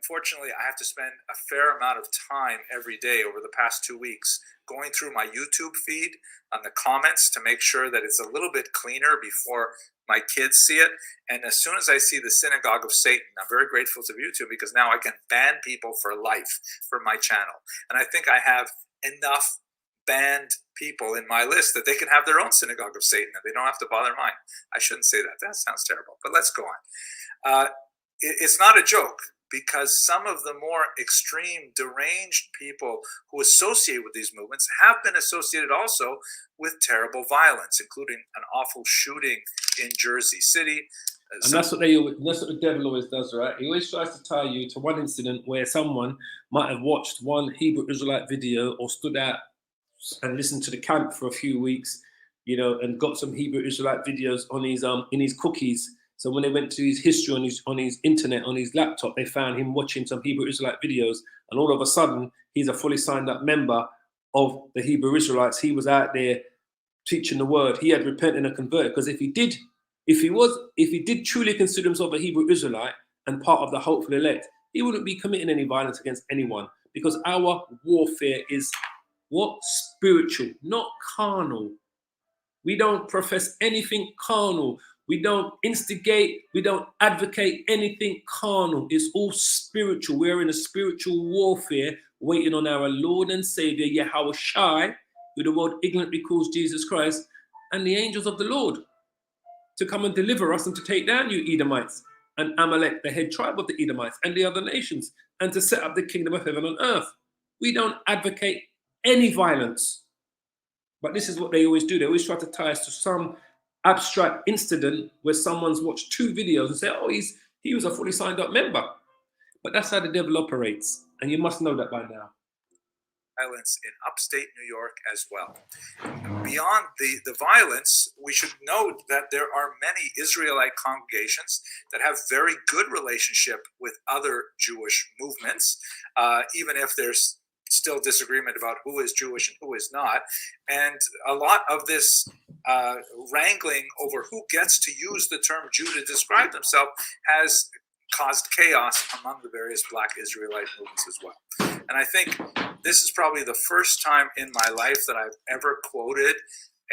Unfortunately, I have to spend a fair amount of time every day over the past 2 weeks going through my YouTube feed on the comments to make sure that it's a little bit cleaner before my kids see it. And as soon as I see the synagogue of Satan, I'm very grateful to YouTube because now I can ban people for life from my channel. And I think I have enough banned people in my list that they can have their own synagogue of Satan and they don't have to bother mine. I shouldn't say that. That sounds terrible. But let's go on. It's not a joke, because some of the more extreme, deranged people who associate with these movements have been associated also with terrible violence, including an awful shooting in Jersey City. And that's what the devil always does, right? He always tries to tie you to one incident where someone might have watched one Hebrew Israelite video or stood out and listened to the camp for a few weeks, you know, and got some Hebrew Israelite videos on his in his cookies. So when they went to his history on his internet, on his laptop, they found him watching some Hebrew Israelite videos. And all of a sudden, he's a fully signed up member of the Hebrew Israelites. He was out there teaching the word. He had repented and converted. Because if he did truly consider himself a Hebrew Israelite and part of the hopeful elect, he wouldn't be committing any violence against anyone. Because our warfare is what? Spiritual, not carnal. We don't profess anything carnal. We don't instigate, we don't advocate anything carnal. It's all spiritual. We're in a spiritual warfare waiting on our Lord and Savior, Yahweh Shai, who the world ignorantly calls Jesus Christ, and the angels of the Lord to come and deliver us and to take down you Edomites and Amalek, the head tribe of the Edomites, and the other nations, and to set up the kingdom of heaven on earth. We don't advocate any violence. But this is what they always do. They always try to tie us to some abstract incident where someone's watched 2 videos and say, oh, he was a fully signed up member. But that's how the devil operates. And you must know that by now. Violence in upstate New York as well. Beyond the violence, we should note that there are many Israelite congregations that have very good relationship with other Jewish movements, even if there's still disagreement about who is Jewish and who is not. And a lot of this wrangling over who gets to use the term Jew to describe themselves has caused chaos among the various Black Israelite movements as well. And I think this is probably the first time in my life that I've ever quoted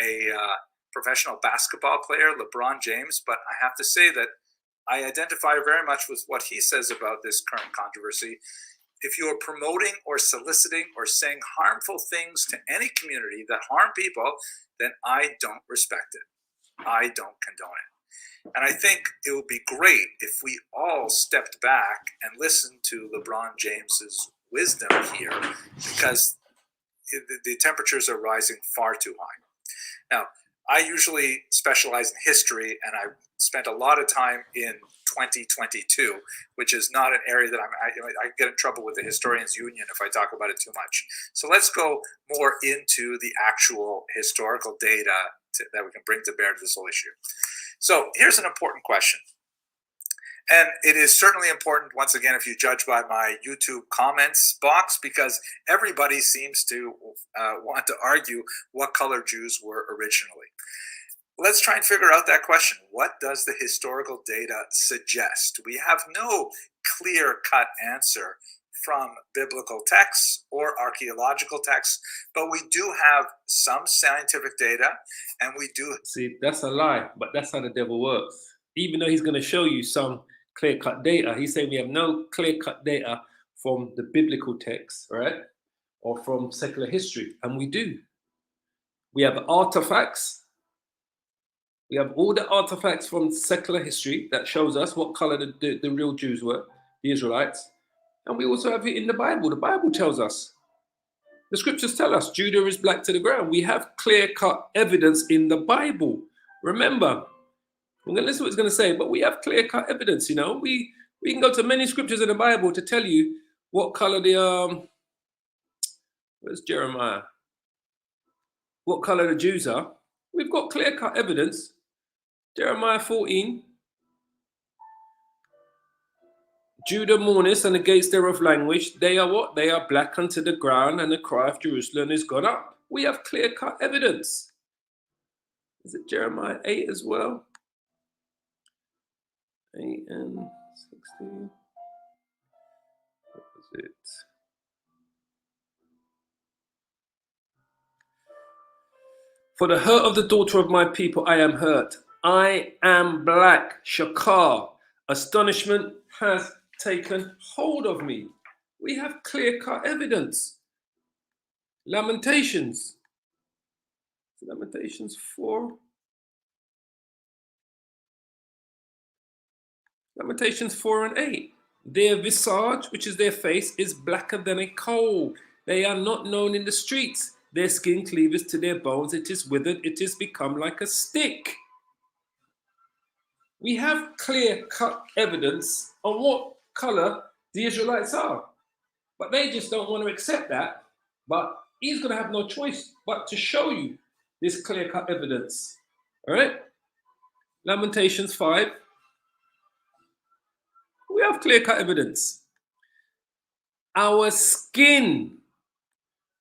a professional basketball player, LeBron James, but I have to say that I identify very much with what he says about this current controversy. If you are promoting or soliciting or saying harmful things to any community that harm people, then I don't respect it. I don't condone it. And I think it would be great if we all stepped back and listened to LeBron James's wisdom here, because the temperatures are rising far too high. Now, I usually specialize in history, and I spent a lot of time in 2022, which is not an area that I get in trouble with the Historians Union if I talk about it too much. So let's go more into the actual historical data that we can bring to bear to this whole issue. So here's an important question. And it is certainly important, once again, if you judge by my YouTube comments box, because everybody seems to want to argue what color Jews were originally. Let's try and figure out that question. What does the historical data suggest? We have no clear-cut answer from biblical texts or archaeological texts, but we do have some scientific data, and we do... See, that's a lie, but that's how the devil works. Even though he's going to show you some clear-cut data, he's saying we have no clear-cut data from the biblical text, right? Or from secular history, and we do. We have artifacts. We have all the artifacts from secular history that shows us what color the real Jews were, the Israelites. And we also have it in the Bible. The Bible tells us. The scriptures tell us Judah is black to the ground. We have clear-cut evidence in the Bible. Remember, we're going to listen to what it's going to say, but we have clear-cut evidence, you know. We can go to many scriptures in the Bible to tell you what color the... where's Jeremiah? what color the Jews are. We've got clear-cut evidence. Jeremiah 14. Judah mourneth, and the gates thereof languish. They are what? They are black unto the ground, and the cry of Jerusalem is gone up. We have clear-cut evidence. Is it Jeremiah 8 as well? 8 and 16. What was it? For the hurt of the daughter of my people, I am hurt. I am black. Shakar. Astonishment has taken hold of me. We have clear-cut evidence. Lamentations. Lamentations 4. Lamentations 4 and 8. Their visage, which is their face, is blacker than a coal. They are not known in the streets. Their skin cleaveth to their bones. It is withered. It is become like a stick. We have clear-cut evidence on what color the Israelites are. But they just don't want to accept that. But he's going to have no choice but to show you this clear-cut evidence. All right? Lamentations 5. We have clear-cut evidence. Our skin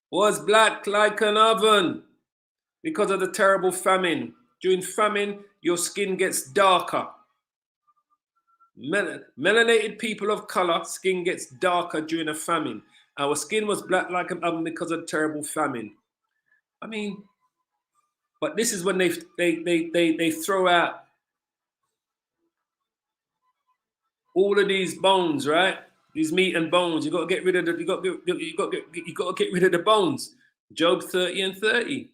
was black like an oven because of the terrible famine. During famine, your skin gets darker. Melanated people of color, skin gets darker during a famine. Our skin was black like an oven because of the terrible famine. I mean, but this is when they throw out all of these bones, right? These meat and bones. You got to get rid of the. You got to get rid of the bones. Job 30 and 30.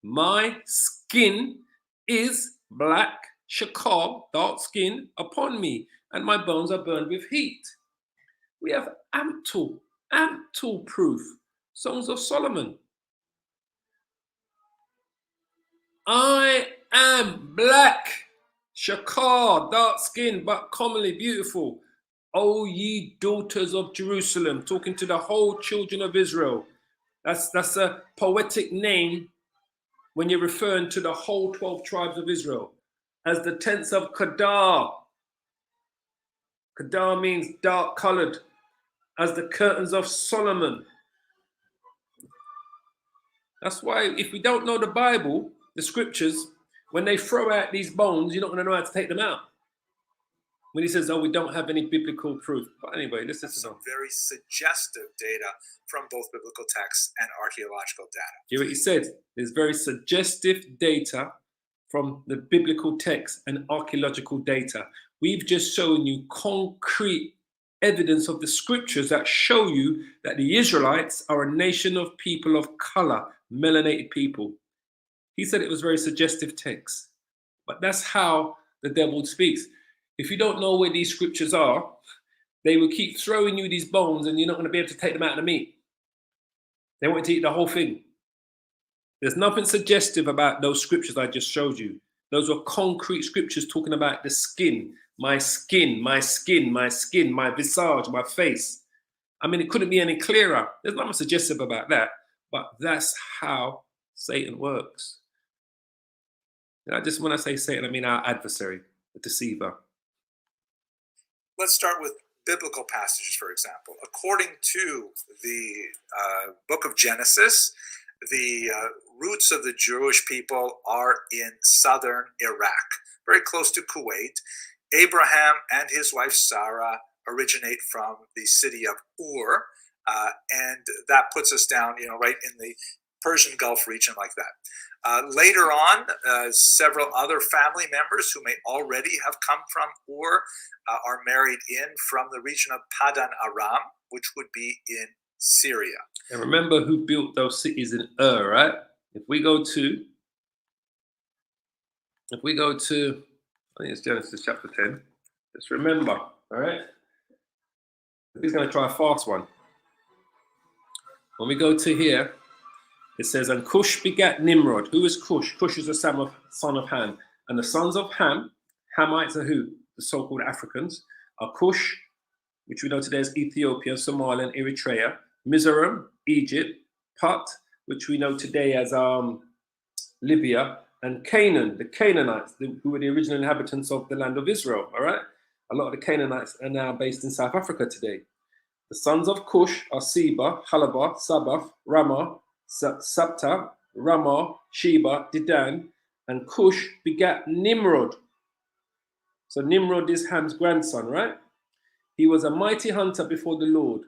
My skin is black, shakar, dark skin upon me, and my bones are burned with heat. We have ample proof. Songs of Solomon. I am black, shakar, dark skin, but commonly beautiful. O ye daughters of Jerusalem, talking to the whole children of Israel. That's a poetic name when you're referring to the whole 12 tribes of Israel. As the tents of Kedar. Kedar means dark colored. As the curtains of Solomon. That's why if we don't know the Bible, the scriptures, when they throw out these bones, you're not going to know how to take them out. When he says, oh, we don't have any biblical proof. But anyway, this is some very suggestive data from both biblical texts and archaeological data. Hear what he said? There's very suggestive data from the biblical text and archaeological data. We've just shown you concrete evidence of the scriptures that show you that the Israelites are a nation of people of color, melanated people. He said it was very suggestive text. But that's how the devil speaks. If you don't know where these scriptures are, they will keep throwing you these bones and you're not going to be able to take them out of the meat. They want to eat the whole thing. There's nothing suggestive about those scriptures I just showed you. Those are concrete scriptures talking about the skin, my skin, my skin, my skin, my visage, my face. I mean, it couldn't be any clearer. There's nothing suggestive about that, but that's how Satan works. And when I say Satan, I mean our adversary, the deceiver. Let's start with biblical passages, for example. According to the book of Genesis, the roots of the Jewish people are in southern Iraq, very close to Kuwait. Abraham and his wife Sarah originate from the city of Ur, and that puts us down, right in the Persian Gulf region like that. Later on, several other family members who may already have come from Ur are married in from the region of Padan Aram, which would be in Syria. And remember who built those cities in Ur, right? If we go to, I think it's Genesis chapter 10. Just remember, all right? He's going to try a fast one. When we go to here, it says, and Cush begat Nimrod. Who is Cush? Cush is the son of Ham. And the sons of Ham, Hamites are who? The so-called Africans, are Cush, which we know today as Ethiopia, Somalia, and Eritrea, Mizoram, Egypt, Put, which we know today as Libya, and Canaan, the Canaanites, who were the original inhabitants of the land of Israel. All right, a lot of the Canaanites are now based in South Africa today. The sons of Cush are Seba, Halabah, Sabath, Ramah, Sabta, Ramah, Sheba, Dedan, and Cush begat Nimrod. So Nimrod is Ham's grandson, right? He was a mighty hunter before the Lord.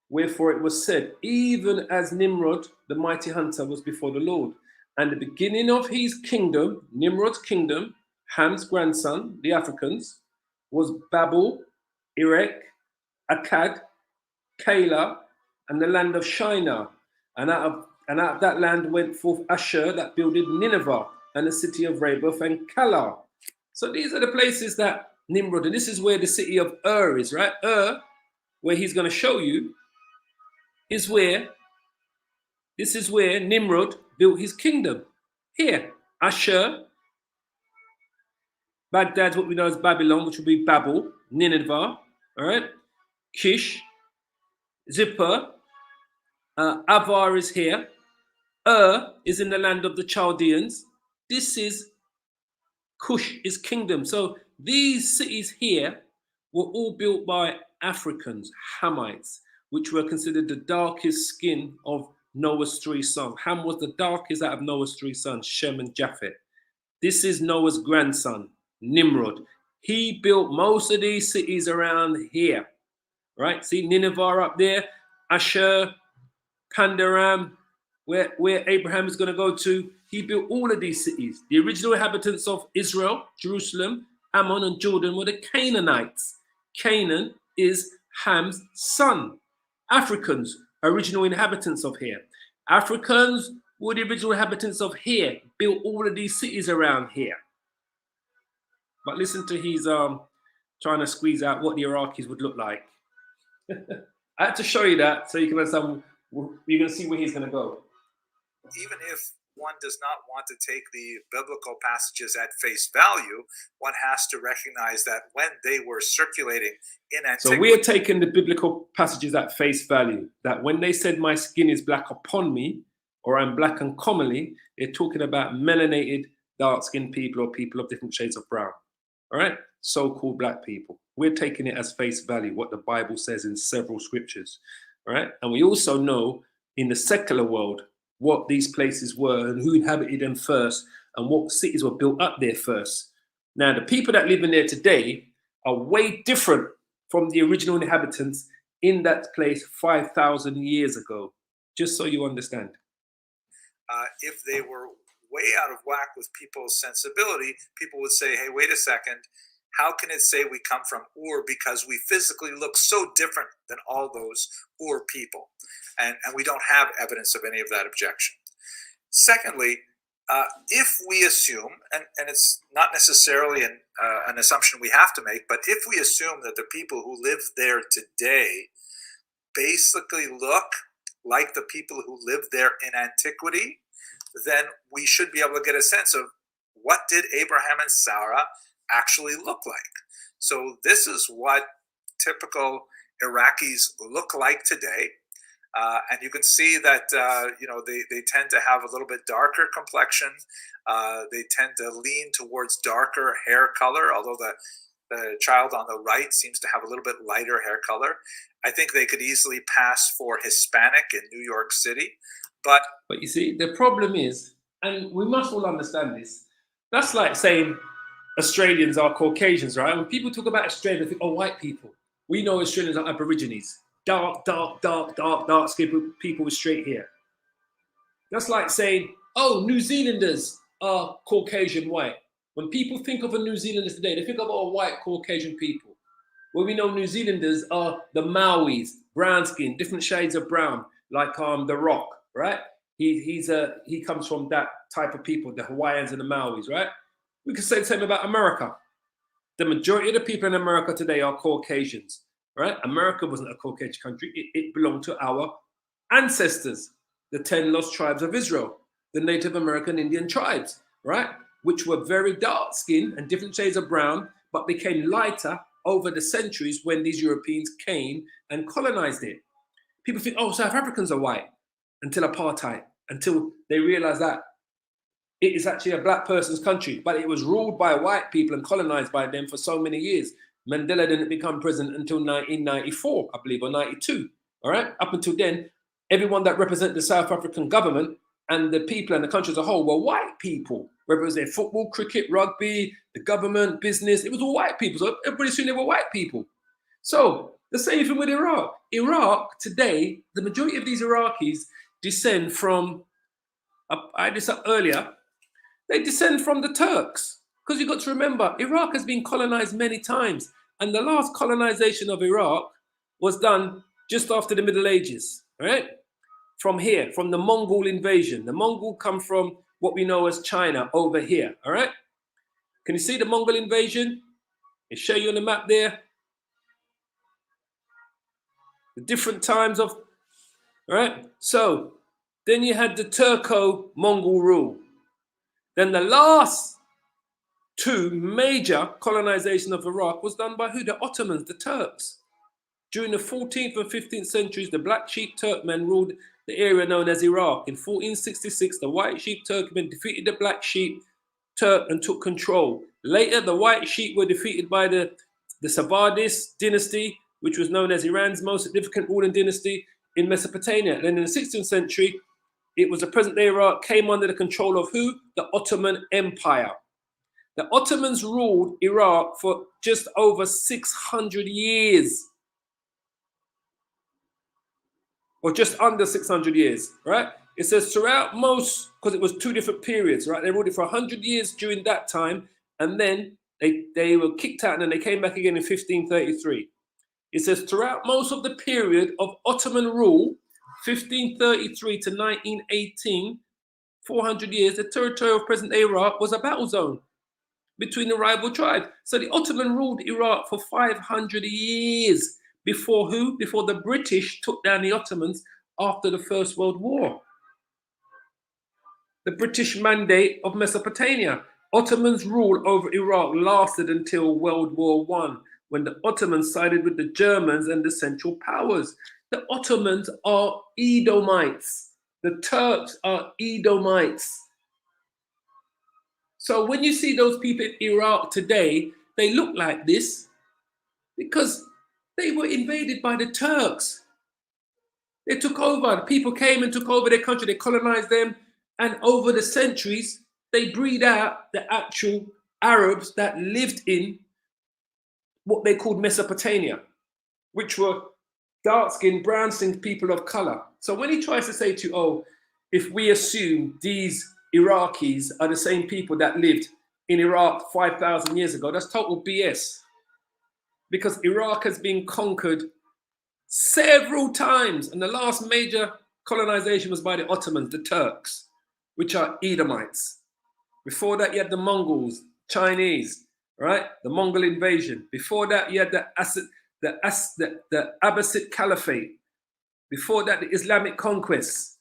Wherefore it was said, even as Nimrod, the mighty hunter, was before the Lord. And the beginning of his kingdom, Nimrod's kingdom, Ham's grandson, the Africans, was Babel, Erech, Akkad, Keilah, and the land of Shinar. And out of that land went forth Asher, that builded Nineveh, and the city of Rehoboth and Calah. So these are the places that Nimrod, and this is where the city of is, right? Where he's going to show you, this is where Nimrod built his kingdom. Here, Asher, Baghdad, what we know as Babylon, which will be Babel, Nineveh, all right? Kish, Zippor, Avar is here. Is in the land of the Chaldeans. This is Cush's kingdom. So these cities here were all built by Africans, Hamites, which were considered the darkest skin of Noah's three sons. Ham was the darkest out of Noah's three sons, Shem and Japheth. This is Noah's grandson, Nimrod. He built most of these cities around here, right? See Nineveh up there, Asher, Pandaram, where Abraham is going to go to. He built all of these cities. The original inhabitants of Israel, Jerusalem, Ammon, and Jordan were the Canaanites. Canaan is Ham's son. Africans, original inhabitants of here. Africans were the original inhabitants of here, built all of these cities around here. But listen to his trying to squeeze out what the Iraqis would look like. I had to show you that so you can understand. You're going to see where he's going to go. Even if one does not want to take the biblical passages at face value, one has to recognize that when they were circulating in antiquity. So we are taking the biblical passages at face value, that when they said my skin is black upon me, or I'm black uncommonly, they're talking about melanated, dark-skinned people or people of different shades of brown. All right? So-called black people. We're taking it as face value, what the Bible says in several scriptures. All right? And we also know in the secular world what these places were and who inhabited them first and what cities were built up there first. Now, the people that live in there today are way different from the original inhabitants in that place 5,000 years ago, just so you understand. If they were way out of whack with people's sensibility, people would say, hey, wait a second, how can it say we come from Ur because we physically look so different than all those Ur people? And we don't have evidence of any of that objection. Secondly, if we assume, and it's not necessarily an assumption we have to make, but if we assume that the people who live there today basically look like the people who lived there in antiquity, then we should be able to get a sense of what did Abraham and Sarah actually look like. So this is what typical Iraqis look like today. And you can see that, they tend to have a little bit darker complexion. They tend to lean towards darker hair color, although the child on the right seems to have a little bit lighter hair color. I think they could easily pass for Hispanic in New York City. But you see, the problem is, and we must all understand this, that's like saying Australians are Caucasians, right? When people talk about Australia, they think, oh, white people. We know Australians are Aborigines. Dark skinned people with straight hair. That's like saying, oh, New Zealanders are Caucasian white. When people think of a New Zealander today, they think of all white Caucasian people. Well, we know New Zealanders are the Maoris, brown skin, different shades of brown, like The Rock, right? He comes from that type of people, the Hawaiians and the Maoris, right? We could say the same about America. The majority of the people in America today are Caucasians, right? America wasn't a Caucasian country. It belonged to our ancestors, the 10 lost tribes of Israel, the Native American Indian tribes, right? Which were very dark skinned and different shades of brown, but became lighter over the centuries when these Europeans came and colonized it. People think, oh, South Africans are white until apartheid, until they realize that it is actually a black person's country, but it was ruled by white people and colonized by them for so many years. Mandela didn't become president until 1994, I believe, or 92. All right. Up until then, everyone that represented the South African government and the people and the country as a whole were white people. Whether it was their football, cricket, rugby, the government, business, it was all white people. So everybody assumed they were white people. So the same thing with Iraq. Iraq today, the majority of these Iraqis descend from, I had this up earlier, they descend from the Turks. Because you've got to remember, Iraq has been colonized many times. And the last colonization of Iraq was done just after the Middle Ages, right? From here, from the Mongol invasion. The Mongol come from what we know as China over here, all right? Can you see the Mongol invasion? I'll show you on the map there. The different times of, all right? So then you had the Turco-Mongol rule. Then the last two major colonization of Iraq was done by who? The Ottomans, the Turks. During the 14th and 15th centuries, the Black Sheep Turkmen ruled the area known as Iraq. In 1466, the White Sheep Turkmen defeated the Black Sheep Turk and took control. Later, the White Sheep were defeated by the Safavids dynasty, which was known as Iran's most significant ruling dynasty in Mesopotamia. Then in the 16th century, it was the present-day Iraq came under the control of who? The Ottoman Empire. The Ottomans ruled Iraq for just over 600 years. Or just under 600 years, right? It says throughout most, because it was two different periods, right? They ruled it for 100 years during that time, and then they were kicked out and then they came back again in 1533. It says throughout most of the period of Ottoman rule, 1533 to 1918, 400 years, the territory of present-day Iraq was a battle zone between the rival tribes. So the Ottoman ruled Iraq for 500 years. Before who? Before the British took down the Ottomans after the First World War. The British Mandate of Mesopotamia. Ottomans' rule over Iraq lasted until World War I, when the Ottomans sided with the Germans and the Central Powers. The Ottomans are Edomites. The Turks are Edomites. So when you see those people in Iraq today, they look like this because they were invaded by the Turks. They took over. The people came and took over their country. They colonized them. And over the centuries, they breed out the actual Arabs that lived in what they called Mesopotamia, which were dark-skinned, brown-skinned people of color. So when he tries to say to you, oh, if we assume these Iraqis are the same people that lived in Iraq 5,000 years ago, that's total BS. Because Iraq has been conquered several times. And the last major colonization was by the Ottomans, the Turks, which are Edomites. Before that, you had the Mongols, Chinese, right? The Mongol invasion. Before that, you had the Abbasid Caliphate. Before that, the Islamic conquests.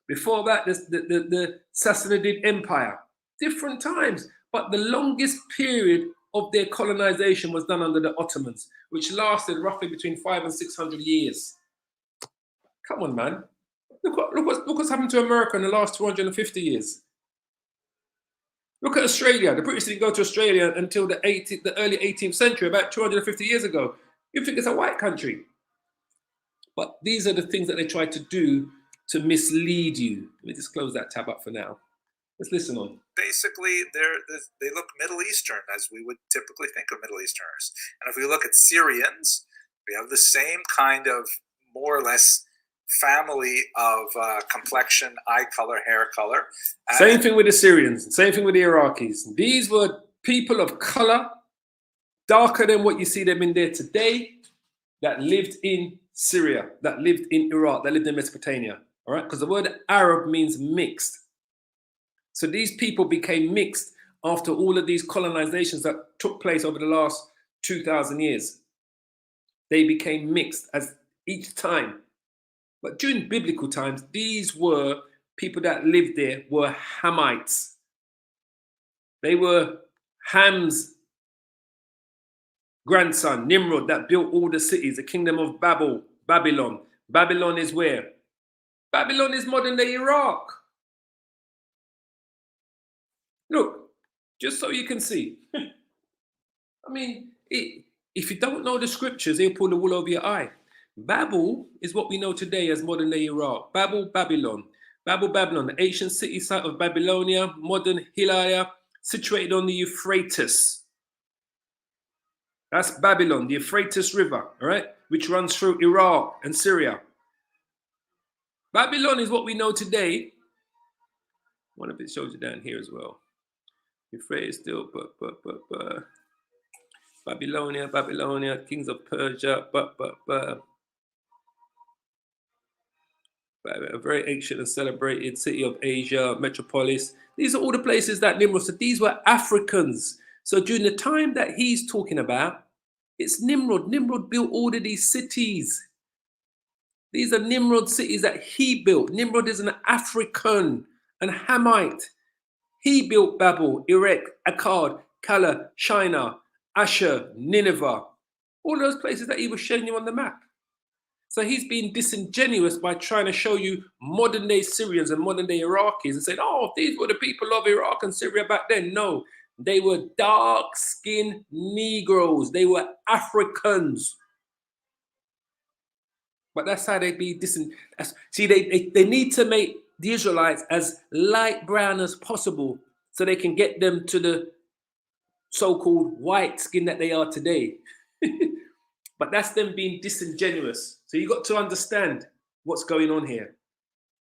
Before that, the Sassanid Empire. Different times. But the longest period of their colonization was done under the Ottomans, which lasted roughly between 500 and 600 years. Come on, man. Look what's happened to America in the last 250 years. Look at Australia. The British didn't go to Australia until the early 18th century, about 250 years ago. You think it's a white country. But these are the things that they try to do to mislead you. Let me just close that tab up for now. Let's listen on. Basically, they look Middle Eastern, as we would typically think of Middle Easterners. And if we look at Syrians, we have the same kind of, more or less, family of complexion, eye color, hair color. Same thing with the Syrians, same thing with the Iraqis. These were people of color, darker than what you see them in there today, that lived in Syria, that lived in Iraq, that lived in Mesopotamia. All right, because the word Arab means mixed. So these people became mixed after all of these colonizations that took place over the last 2,000 years. They became mixed as each time. But during biblical times, these were people that lived there were Hamites. They were Ham's grandson, Nimrod, that built all the cities, the kingdom of Babylon. Babylon is where? Babylon is modern day Iraq. Look, just so you can see. I mean, if you don't know the scriptures, they'll pull the wool over your eye. Babel is what we know today as modern-day Iraq. Babel, Babylon. Babel, Babylon, the ancient city site of Babylonia, modern Hilkiah, situated on the Euphrates. That's Babylon, the Euphrates River, all right, which runs through Iraq and Syria. Babylon is what we know today. One of it shows you down here as well. Euphrates still, Babylonia, Babylonia, kings of Persia, a very ancient and celebrated city of Asia, metropolis. These are all the places that Nimrod said. These were Africans. So during the time that he's talking about, it's Nimrod. Nimrod built all of these cities. These are Nimrod cities that he built. Nimrod is an African, an Hamite. He built Babel, Erech, Akkad, Kala, Shinar, Asher, Nineveh. All those places that he was showing you on the map. So he's being disingenuous by trying to show you modern day Syrians and modern day Iraqis and saying, oh, these were the people of Iraq and Syria back then. No, they were dark-skinned Negroes. They were Africans. But that's how they be See, they need to make the Israelites as light brown as possible so they can get them to the so-called white skin that they are today. But that's them being disingenuous. So you got to understand what's going on here.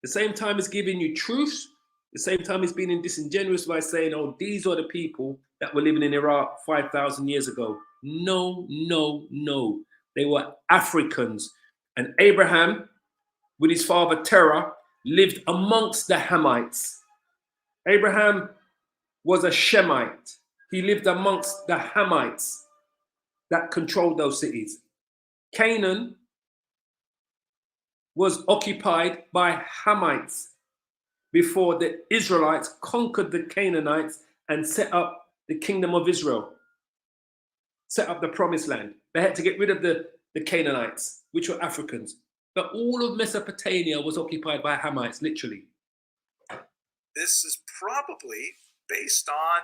The same time as giving you truths, the same time as being disingenuous by saying, oh, these are the people that were living in Iraq 5,000 years ago. No, no, no. They were Africans. And Abraham, with his father Terah, lived amongst the Hamites. Abraham was a Shemite. He lived amongst the Hamites that controlled those cities. Canaan was occupied by Hamites before the Israelites conquered the Canaanites and set up the kingdom of Israel, set up the promised land. They had to get rid of the Canaanites, which were Africans. But all of Mesopotamia was occupied by Hamites, literally. This is probably based on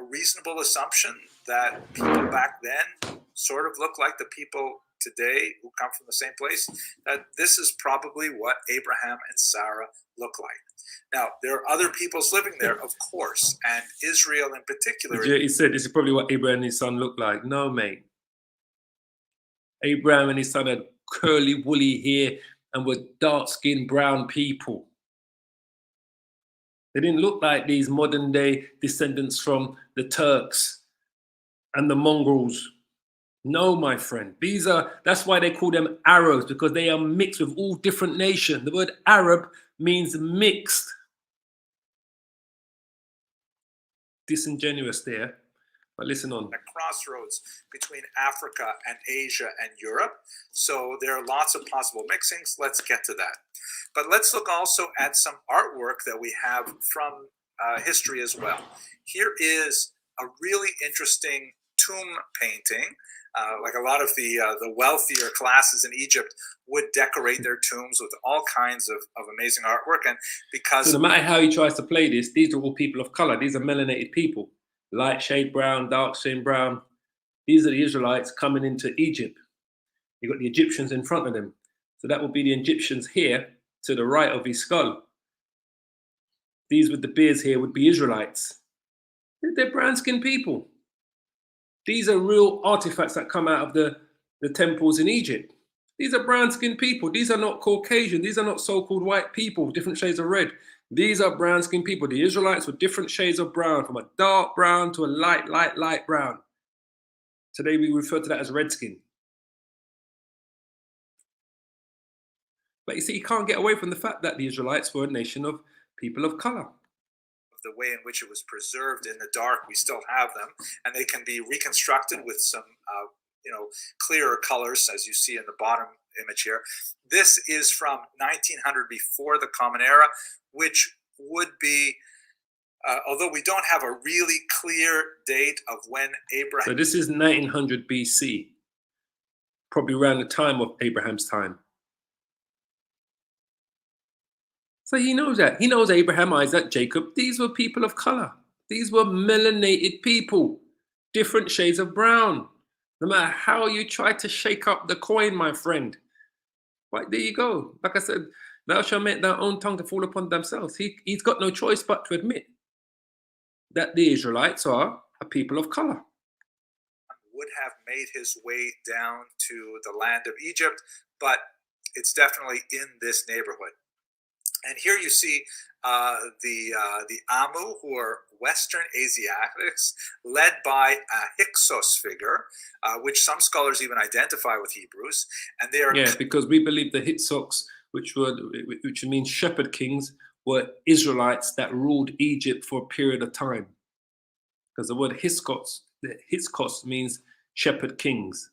a reasonable assumption that people back then sort of look like the people today who come from the same place, that this is probably what Abraham and Sarah look like. Now, there are other peoples living there, of course, and Israel in particular. He said this is probably what Abraham and his son looked like. No, mate. Abraham and his son had curly, woolly hair and were dark-skinned brown people. They didn't look like these modern-day descendants from the Turks and the Mongols. No, my friend. That's why they call them Arabs, because they are mixed with all different nations. The word Arab means mixed. Disingenuous there. But listen on. A crossroads between Africa and Asia and Europe. So there are lots of possible mixings. Let's get to that. But let's look also at some artwork that we have from history as well. Here is a really interesting tomb painting. Like a lot of the wealthier classes in Egypt would decorate their tombs with all kinds of amazing artwork. And because so no matter how he tries to play this, these are all people of color. These are melanated people. Light shade brown, dark shade brown. These are the Israelites coming into Egypt. You've got the Egyptians in front of them. So that will be the Egyptians here to the right of his skull. These with the beards here would be Israelites. They're brown-skinned people. These are real artifacts that come out of the temples in Egypt. These are brown-skinned people. These are not Caucasian. These are not so-called white people, different shades of red. These are brown-skinned people. The Israelites were different shades of brown, from a dark brown to a light brown. Today we refer to that as red skin. But you see, you can't get away from the fact that the Israelites were a nation of people of color. The way in which it was preserved in the dark, we still have them, and they can be reconstructed with some clearer colors, as you see in the bottom image here. This is from 1900, before the Common Era, which would be, although we don't have a really clear date of when Abraham. So this is 1900 BC, probably around the time of Abraham's time. So he knows that. He knows Abraham, Isaac, Jacob. These were people of color. These were melanated people, different shades of brown. No matter how you try to shake up the coin, my friend. Right, there you go. Like I said, thou shalt make thy own tongue to fall upon themselves. He's got no choice but to admit that the Israelites are a people of color. Would have made his way down to the land of Egypt, but it's definitely in this neighborhood. And here you see the Amu, who are Western Asiatics, led by a Hyksos figure, which some scholars even identify with Hebrews. And they are because we believe the Hyksos, which means shepherd kings, were Israelites that ruled Egypt for a period of time. Because the word Hyksos means shepherd kings.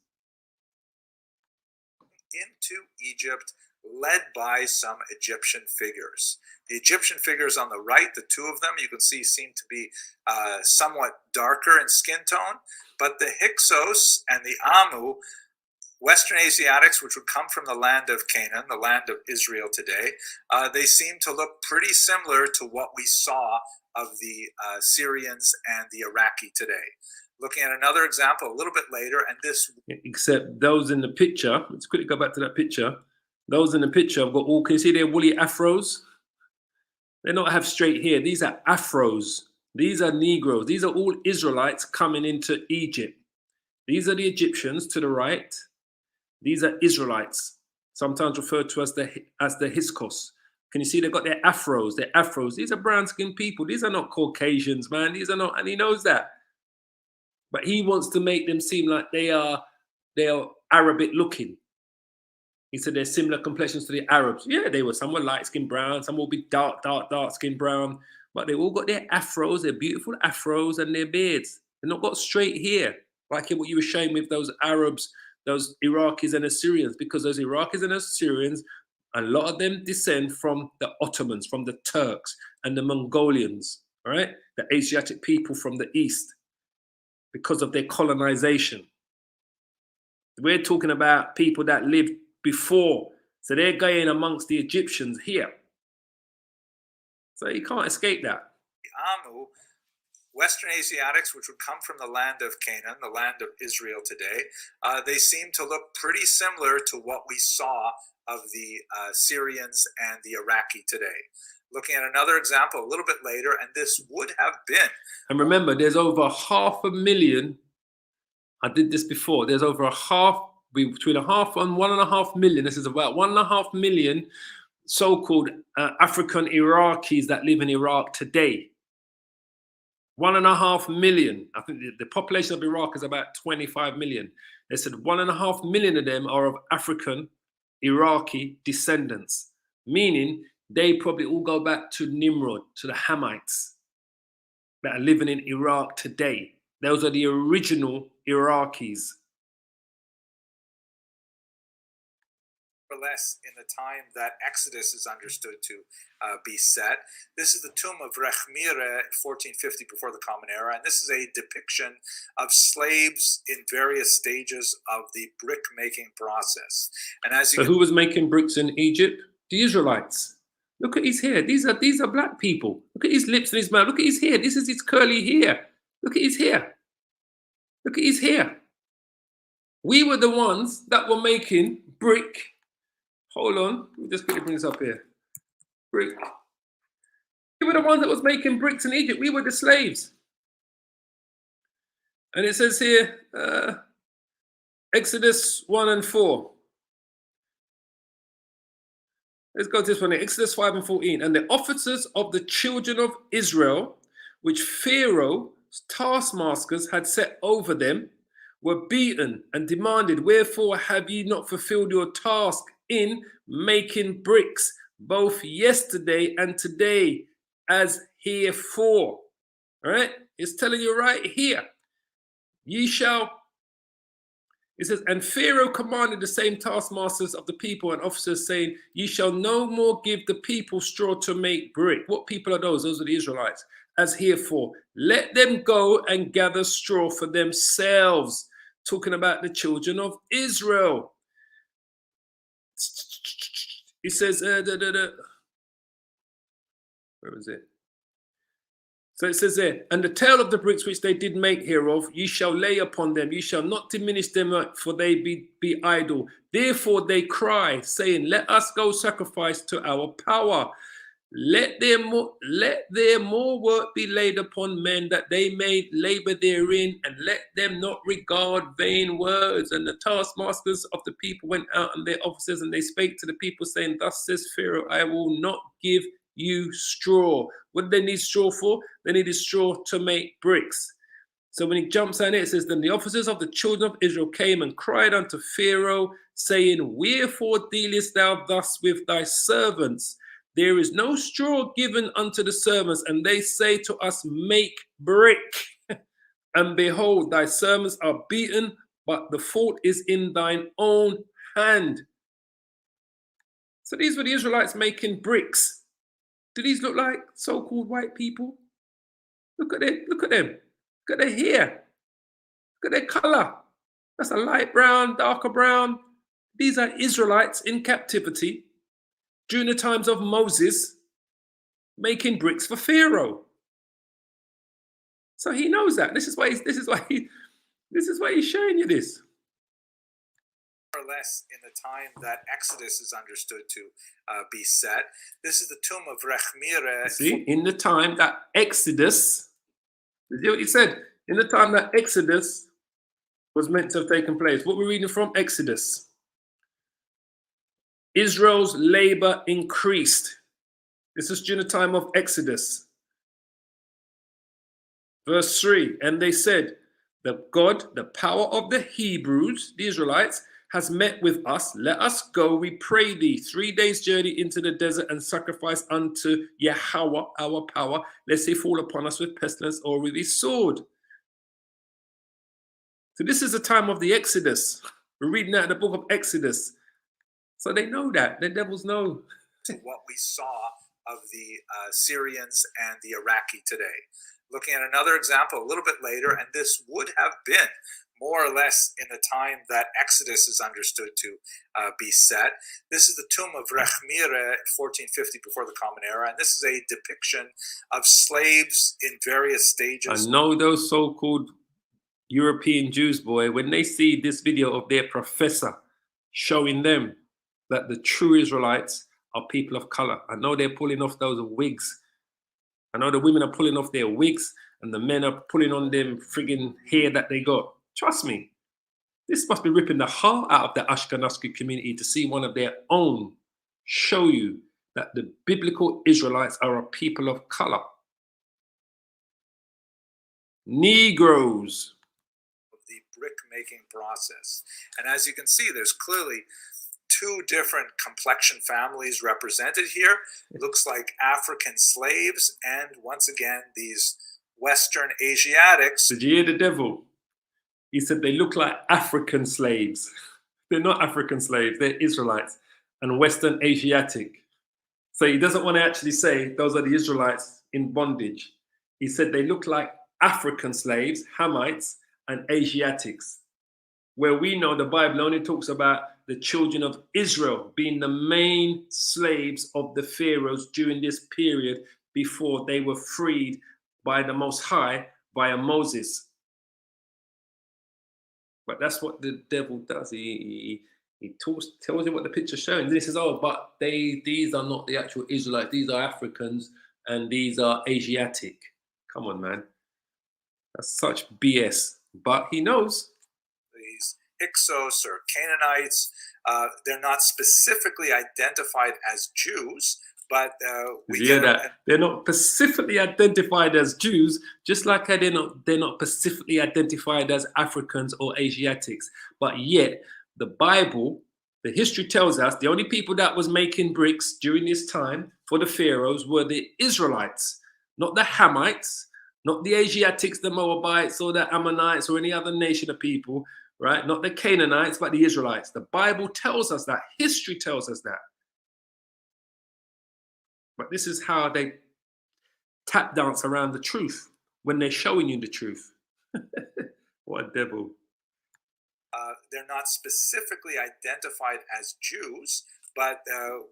Into Egypt, led by some Egyptian figures. The Egyptian figures on the right, the two of them, you can see seem to be somewhat darker in skin tone, but the Hyksos and the Amu, Western Asiatics, which would come from the land of Canaan, the land of Israel today, they seem to look pretty similar to what we saw of the Syrians and the Iraqi today. Looking at another example a little bit later, and this... Except those in the picture, let's quickly go back to that picture. Those in the picture have got all, can you see their woolly afros? They don't have straight hair. These are afros. These are Negroes. These are all Israelites coming into Egypt. These are the Egyptians to the right. These are Israelites, sometimes referred to as the Hyksos. Can you see they've got their afros? Their afros. These are brown-skinned people. These are not Caucasians, man. These are not, and he knows that. But he wants to make them seem like they are Arabic-looking. He said they're similar complexions to the Arabs. Yeah, they were. Some were light-skinned brown. Some will be dark-skinned brown. But they all got their afros, their beautiful afros, and their beards. They've not got straight hair, like what you were showing with those Arabs, those Iraqis and Assyrians, because those Iraqis and Assyrians, a lot of them descend from the Ottomans, from the Turks and the Mongolians, all right? The Asiatic people from the East, because of their colonization. We're talking about people that lived before. So they're going amongst the Egyptians here. So you can't escape that. The Amu, Western Asiatics, which would come from the land of Canaan, the land of Israel today, they seem to look pretty similar to what we saw of the Syrians and the Iraqi today. Looking at another example a little bit later, and this would have been... And remember, there's over 500,000, I did this before, there's over between 1.5 and 1.5 million, this is about 1.5 million so-called African Iraqis that live in Iraq today. 1.5 million. I think the population of Iraq is about 25 million. They said 1.5 million of them are of African Iraqi descendants, meaning they probably all go back to Nimrod, to the Hamites that are living in Iraq today. Those are the original Iraqis. Or less in the time that Exodus is understood to be set. This is the tomb of Rechmire, 1450 before the Common Era, and this is a depiction of slaves in various stages of the brick-making process. And as you who was making bricks in Egypt? The Israelites. Look at his hair. These are black people. Look at his lips and his mouth. Look at his hair. This is his curly hair. Look at his hair. Look at his hair. We were the ones that were making brick. Hold on. Let me just quickly bring this up here. Brick. We were the ones that was making bricks in Egypt. We were the slaves. And it says here, Exodus 1 and 4. Let's go to this one here. Exodus 5 and 14. And the officers of the children of Israel, which Pharaoh's taskmasters had set over them, were beaten and demanded, wherefore have ye not fulfilled your task in making bricks, both yesterday and today, as herefore? All right? It's telling you right here. Ye shall... It says, and Pharaoh commanded the same taskmasters of the people and officers, saying, ye shall no more give the people straw to make brick. What people are those? Those are the Israelites. As herefore, let them go and gather straw for themselves. Talking about the children of Israel. It says, where is it? So it says there, and the tale of the bricks which they did make hereof, ye shall lay upon them, ye shall not diminish them, for they be idle. Therefore they cry, saying, let us go sacrifice to our power. Let their more work be laid upon men, that they may labor therein, and let them not regard vain words. And the taskmasters of the people went out, and their officers, and they spake to the people, saying, thus says Pharaoh, I will not give you straw. What did they need straw for? They needed straw to make bricks. So when he jumps on it, it says, then the officers of the children of Israel came and cried unto Pharaoh, saying, wherefore dealest thou thus with thy servants? There is no straw given unto the servants, and they say to us, make brick. And behold, thy servants are beaten, but the fault is in thine own hand. So these were the Israelites making bricks. Do these look like so-called white people? Look at them. Look at them. Look at their hair. Look at their color. That's a light brown, darker brown. These are Israelites in captivity during the times of Moses, making bricks for Pharaoh. So he knows that. This is why he's showing you this. More or less in the time that Exodus is understood to be set. This is the tomb of Rechmire. See, in the time that Exodus, you see what he said? In the time that Exodus was meant to have taken place. What we're reading from Exodus. Israel's labor increased. This is during the time of Exodus. Verse 3, and they said, that God, the power of the Hebrews, the Israelites, has met with us. Let us go, we pray thee, 3 days' journey into the desert and sacrifice unto Yahweh, our power, lest he fall upon us with pestilence or with his sword. So this is the time of the Exodus. We're reading out the book of Exodus. So they know that. The devils know. What we saw of the Syrians and the Iraqi today. Looking at another example a little bit later, and this would have been more or less in the time that Exodus is understood to be set. This is the tomb of Rechmire in 1450 before the Common Era, and this is a depiction of slaves in various stages. I know those so-called European Jews, boy, when they see this video of their professor showing them that the true Israelites are people of color, I know they're pulling off those wigs. I know the women are pulling off their wigs and the men are pulling on them friggin' hair that they got. Trust me, this must be ripping the heart out of the Ashkenazim community to see one of their own show you that the biblical Israelites are a people of color. Negroes. The brick making process. And as you can see, there's clearly two different complexion families represented here. It looks like African slaves and once again these Western Asiatics. Did you hear the devil? He said they look like African slaves. They're not African slaves, they're Israelites and Western Asiatic. So he doesn't want to actually say those are the Israelites in bondage. He said they look like African slaves, Hamites, and Asiatics. Where we know the Bible only talks about the children of Israel being the main slaves of the pharaohs during this period before they were freed by the Most High via Moses. But that's what the devil does. He tells you what the picture's showing. Then he says, oh, but these are not the actual Israelites. These are Africans and these are Asiatic. Come on, man. That's such BS. But he knows. These Hyksos or Canaanites, they're not specifically identified as Jews, but we hear that they're not specifically identified as Jews, just like they're not specifically identified as Africans or Asiatics. But yet, the Bible, the history tells us the only people that was making bricks during this time for the pharaohs were the Israelites, not the Hamites, not the Asiatics, the Moabites, or the Ammonites, or any other nation of people, right? Not the Canaanites, but the Israelites. The Bible tells us that. History tells us that. But this is how they tap dance around the truth when they're showing you the truth. What a devil. They're not specifically identified as Jews, but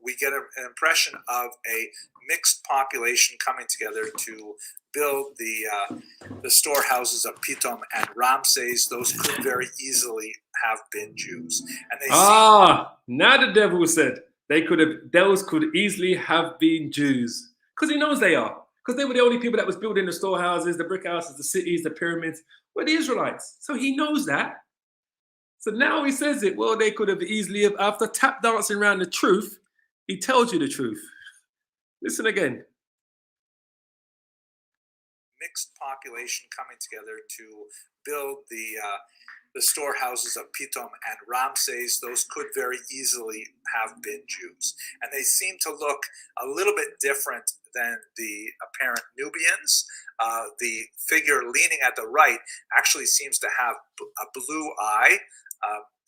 we get an impression of a mixed population coming together to build the storehouses of Pitom and Ramses. Those could very easily have been Jews, and they now the devil said those could easily have been Jews, because he knows they are, because they were the only people that was building the storehouses, the brick houses, the cities, the pyramids, were the Israelites. So he knows that. So now he says it. Well, they could have easily, after tap dancing around the truth, he tells you the truth. Listen again. Mixed population coming together to build the storehouses of Pitom and Ramses. Those could very easily have been Jews, and they seem to look a little bit different than the apparent Nubians. The figure leaning at the right actually seems to have a blue eye.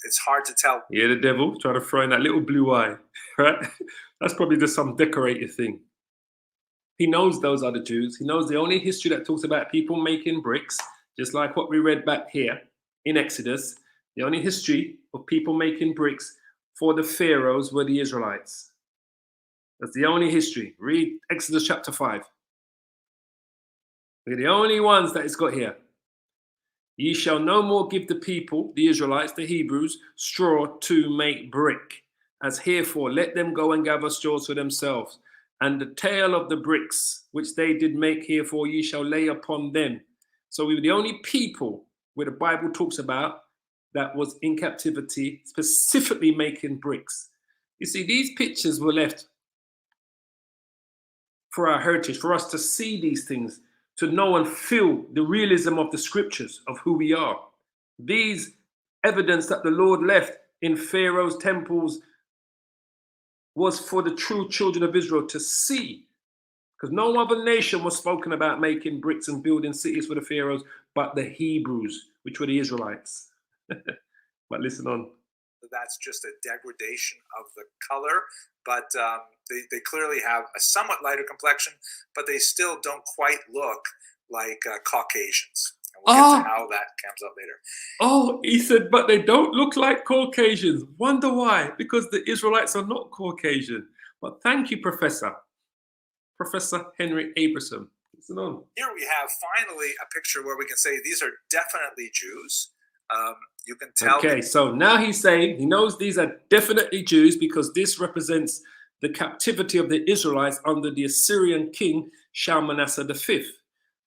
It's hard to tell. Yeah, the devil trying to throw in that little blue eye, right? That's probably just some decorated thing. He knows those are the Jews. He knows the only history that talks about people making bricks, just like what we read back here in Exodus. The only history of people making bricks for the pharaohs were the Israelites. That's the only history. Read Exodus chapter 5. We're the only ones that it's got here. Ye shall no more give the people, the Israelites, the Hebrews, straw to make brick. As herefore, let them go and gather straws for themselves. And the tail of the bricks, which they did make herefore, ye shall lay upon them. So we were the only people where the Bible talks about that was in captivity, specifically making bricks. You see, these pictures were left for our heritage, for us to see these things, to know and feel the realism of the scriptures of who we are. These evidence that the Lord left in Pharaoh's temples was for the true children of Israel to see, because no other nation was spoken about making bricks and building cities for the pharaohs but the Hebrews, which were the Israelites. But listen on. That's just a degradation of the color, but they clearly have a somewhat lighter complexion, but they still don't quite look like Caucasians. And we'll get to how that comes up later. Oh, he said, but they don't look like Caucasians. Wonder why? Because the Israelites are not Caucasian. But thank you, Professor Henry Abramson. Listen on. Here we have finally a picture where we can say these are definitely Jews. You can tell. Okay, so now he's saying he knows these are definitely Jews because this represents the captivity of the Israelites under the Assyrian king Shalmaneser V.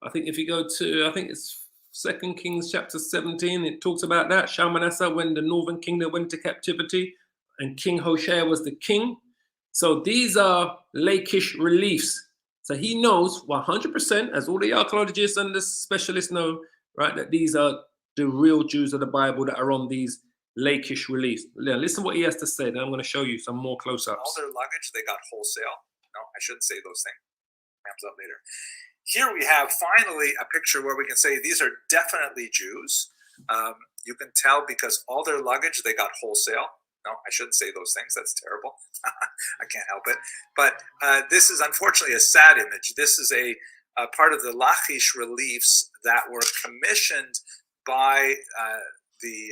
I think if you go to, I think it's 2 Kings chapter 17, it talks about that. Shalmaneser, when the northern kingdom went to captivity and King Hoshea was the king. So these are Lakish reliefs. So he knows 100%, as all the archaeologists and the specialists know, right, that these are the real Jews of the Bible that are on these Lakish reliefs. Listen what he has to say. Then I'm going to show you some more close-ups. All their luggage, they got wholesale. No, I shouldn't say those things. Comes up later. Here we have finally a picture where we can say these are definitely Jews. You can tell because all their luggage, they got wholesale. No, I shouldn't say those things. That's terrible. I can't help it. But this is unfortunately a sad image. This is a part of the Lachish reliefs that were commissioned by the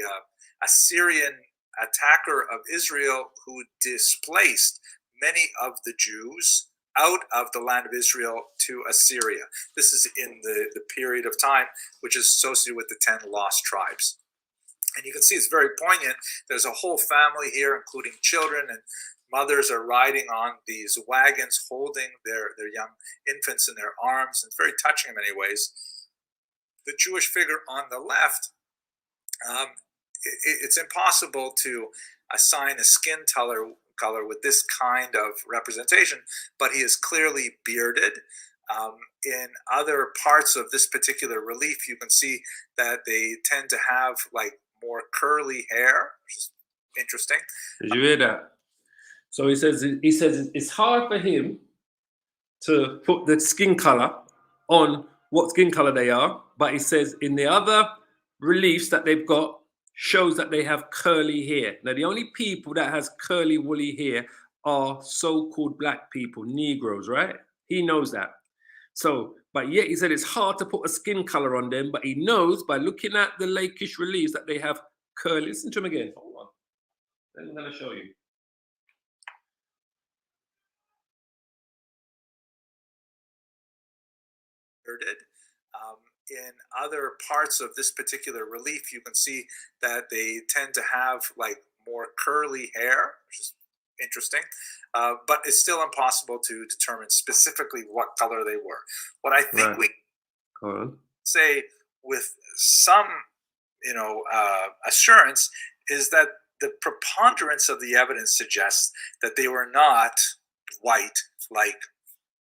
Assyrian attacker of Israel, who displaced many of the Jews out of the land of Israel to Assyria. This is in the period of time which is associated with the 10 lost tribes. And you can see it's very poignant. There's a whole family here, including children, and mothers are riding on these wagons, holding their young infants in their arms. And it's very touching in many ways. The Jewish figure on the left, it's impossible to assign a skin color with this kind of representation, but he is clearly bearded. In other parts of this particular relief, you can see that they tend to have like more curly hair, which is interesting. Did you hear that? So he says it's hard for him to put the skin color on what skin color they are, but he says in the other reliefs that they've got shows that they have curly hair. Now the only people that has curly woolly hair are so-called black people, Negroes, right? He knows that. So, but yet he said it's hard to put a skin color on them, but he knows by looking at the Lakish reliefs that they have curly. Listen to him again. Hold on. Then I'm going to show you. In other parts of this particular relief, you can see that they tend to have like more curly hair, which is interesting, but it's still impossible to determine specifically what color they were. What I think we say with some, assurance is that the preponderance of the evidence suggests that they were not white like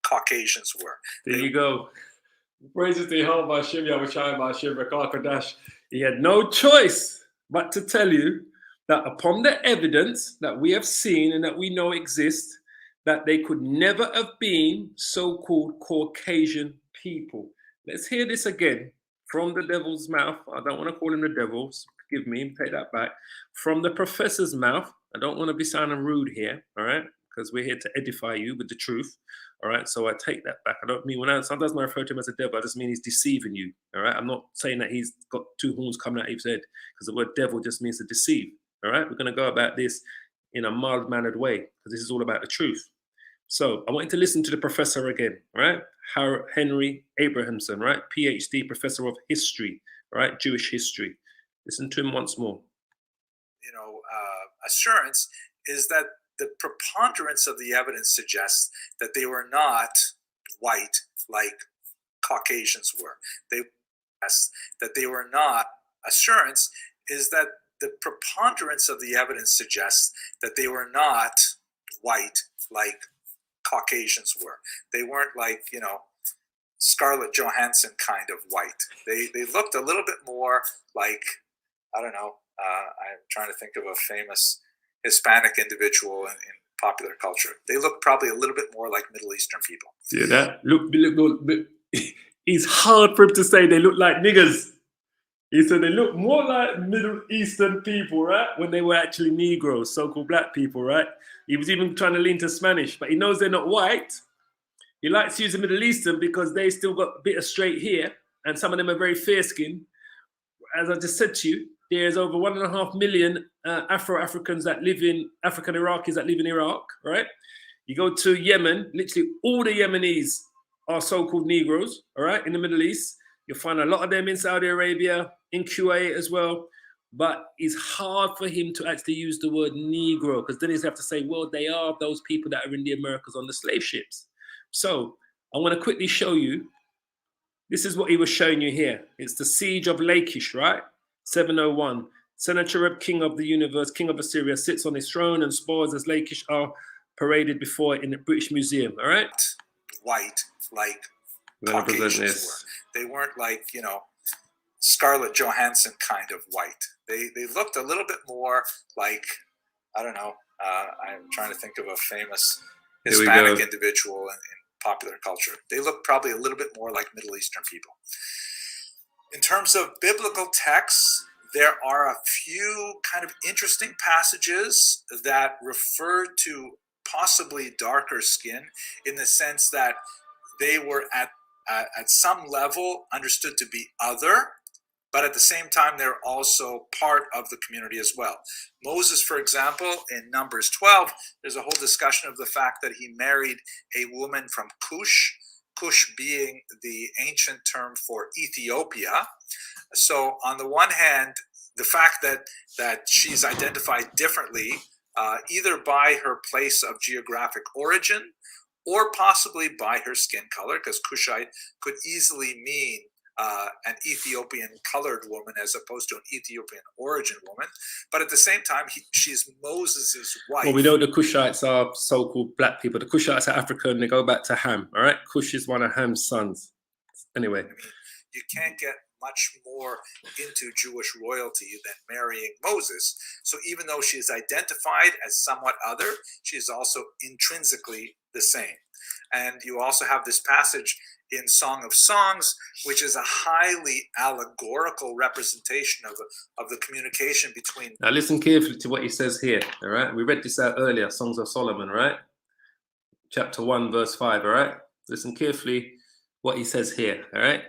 Caucasians were. There you go. Praises to Jehovah, Hashem Yahushua, Hashem Rakah Kodash. He had no choice but to tell you that upon the evidence that we have seen and that we know exists, that they could never have been so-called Caucasian people. Let's hear this again from the devil's mouth. I don't want to call him the devil. Forgive me, take that back. From the professor's mouth. I don't want to be sounding rude here, all right? Because we're here to edify you with the truth, all right? So I take that back. I don't mean, sometimes when I refer to him as a devil, I just mean he's deceiving you, all right? I'm not saying that he's got two horns coming out of his head, because the word devil just means to deceive, all right? We're going to go about this in a mild-mannered way, because this is all about the truth. So I want you to listen to the professor again, right? Henry Abramson, right? PhD, professor of history, right? Jewish history. Listen to him once more. Assurance is that the preponderance of the evidence suggests that they were not white like Caucasians were. Assurance is that the preponderance of the evidence suggests that they were not white like Caucasians were. They weren't like, Scarlett Johansson kind of white. They looked a little bit more like, I don't know, I'm trying to think of a famous Hispanic individual in popular culture. They look probably a little bit more like Middle Eastern people. See that? Look, it's hard for him to say they look like niggers. He said they look more like Middle Eastern people, right? When they were actually Negroes, so-called black people, right? He was even trying to lean to Spanish, but he knows they're not white. He likes using Middle Eastern because they still got a bit of straight hair, and some of them are very fair-skinned. As I just said to you, there's over 1.5 million Afro-Africans that live in, African Iraqis that live in Iraq, right? You go to Yemen, literally all the Yemenis are so-called Negroes, all right, in the Middle East. You'll find a lot of them in Saudi Arabia, in Kuwait as well. But it's hard for him to actually use the word Negro, because then he's have to say, well, they are those people that are in the Americas on the slave ships. So I want to quickly show you. This is what he was showing you here. It's the siege of Lachish, right? 701. Sennacherib, king of the universe, king of Assyria, sits on his throne, and spoils as Lachish are paraded before it in the British Museum, all right? White, like Caucasians were. They weren't like, Scarlett Johansson kind of white. They looked a little bit more like, I don't know, I'm trying to think of a famous Hispanic individual in popular culture. They look probably a little bit more like Middle Eastern people. In terms of biblical texts, there are a few kind of interesting passages that refer to possibly darker skin, in the sense that they were at some level understood to be other, but at the same time, they're also part of the community as well. Moses, for example, in Numbers 12, there's a whole discussion of the fact that he married a woman from Cush, Cush being the ancient term for Ethiopia. So on the one hand, the fact that she's identified differently, either by her place of geographic origin or possibly by her skin color, because Cushite could easily mean an Ethiopian colored woman as opposed to an Ethiopian origin woman. But at the same time, she's Moses's wife. Well, we know the Cushites are so-called black people. The Cushites are African. They go back to Ham, all right? Cush is one of Ham's sons. Anyway. You can't get much more into Jewish royalty than marrying Moses. So even though she is identified as somewhat other, she is also intrinsically the same. And you also have this passage in Song of Songs, which is a highly allegorical representation of the communication between... Now listen carefully to what he says here, all right? We read this out earlier, Songs of Solomon, right? Chapter 1, verse 5, all right? Listen carefully what he says here, all right?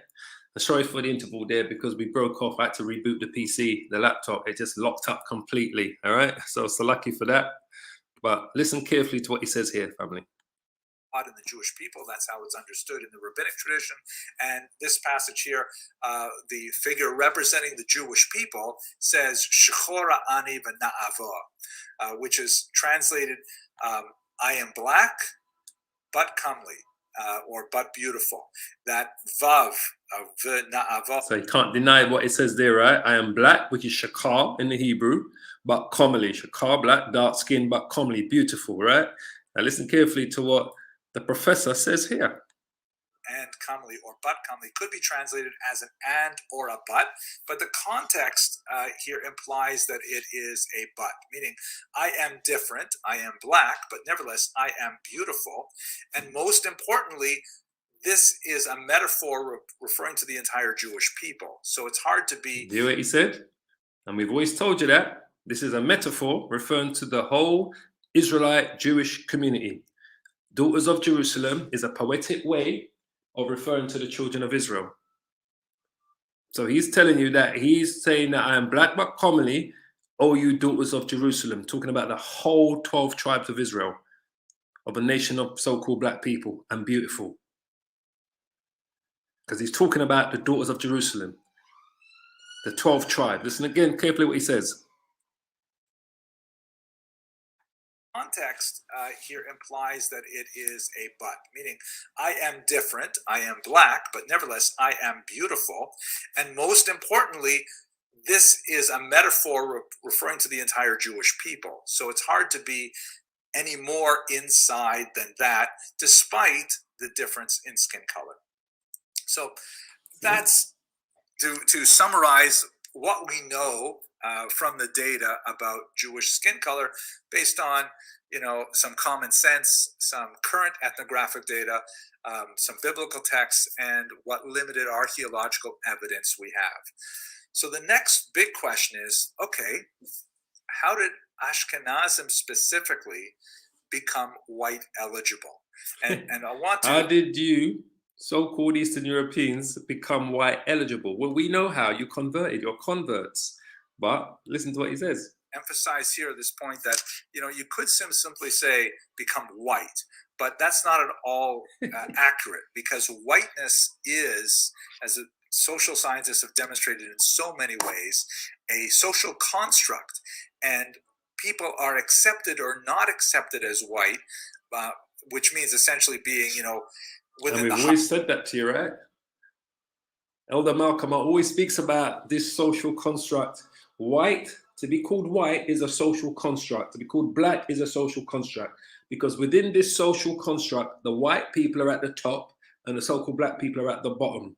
I'm sorry for the interval there, because we broke off. I had to reboot the PC, the laptop. It just locked up completely, all right? So lucky for that. But listen carefully to what he says here, family. in the Jewish people. That's how it's understood in the rabbinic tradition. And this passage here, the figure representing the Jewish people says, Shechora ani v'na'avo, which is translated, I am black, but comely. Or but beautiful. That vav of v'na'avo. So you can't deny what it says there, right? I am black, which is shakar in the Hebrew, but comely. Shakar, black, dark skin, but comely, beautiful, right? Now listen carefully to what the professor says here. And comely or but comely could be translated as an and or a but the context here implies that it is a but, meaning I am different, I am black, but nevertheless I am beautiful. And most importantly, this is a metaphor referring to the entire Jewish people. So it's hard to be... Do you hear what he said? And we've always told you that. This is a metaphor referring to the whole Israelite Jewish community. Daughters of Jerusalem is a poetic way of referring to the children of Israel. So he's telling you that he's saying that I am black but comely, O you daughters of Jerusalem, talking about the whole 12 tribes of Israel, of a nation of so-called black people, and beautiful. Because he's talking about the daughters of Jerusalem, the 12 tribes. Listen again carefully what he says. Context here implies that it is a but, meaning I am different, I am black, but nevertheless I am beautiful. And most importantly, this is a metaphor referring to the entire Jewish people. So it's hard to be any more inside than that, despite the difference in skin color. So that's to summarize what we know from the data about Jewish skin color based on, some common sense, some current ethnographic data, some biblical texts, and what limited archaeological evidence we have. So the next big question is, okay, how did Ashkenazim specifically become white eligible? And I want to... How did you, so-called Eastern Europeans, become white eligible? Well, we know how. You converted, you're converts. But listen to what he says. Emphasize here this point that, you could simply say become white, but that's not at all accurate, because whiteness is, as social scientists have demonstrated in so many ways, a social construct, and people are accepted or not accepted as white, which means essentially being, within and we've always said that to you, right? Elder Malcolm always speaks about this social construct. White, to be called white is a social construct. To be called black is a social construct. Because within this social construct, the white people are at the top and the so-called black people are at the bottom.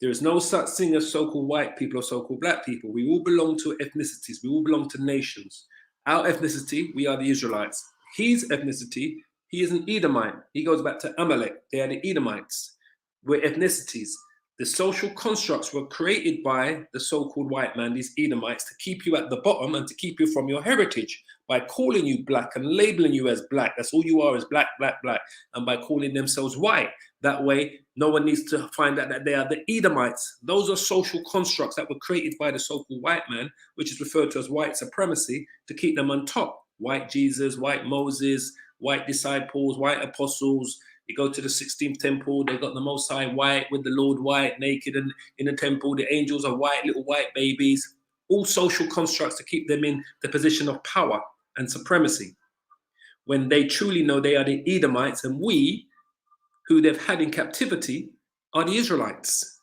There is no such thing as so-called white people or so-called black people. We all belong to ethnicities. We all belong to nations. Our ethnicity, we are the Israelites. His ethnicity, he is an Edomite. He goes back to Amalek. They are the Edomites. We're ethnicities. The social constructs were created by the so-called white man, these Edomites, to keep you at the bottom and to keep you from your heritage by calling you black and labeling you as black. That's all you are, is black, black, black. And by calling themselves white. That way, no one needs to find out that they are the Edomites. Those are social constructs that were created by the so-called white man, which is referred to as white supremacy, to keep them on top. White Jesus, white Moses, white disciples, white apostles. You go to the 16th temple, they got the Most High white with the Lord white, naked and in the temple. The angels are white, little white babies. All social constructs to keep them in the position of power and supremacy. When they truly know they are the Edomites, and we, who they've had in captivity, are the Israelites.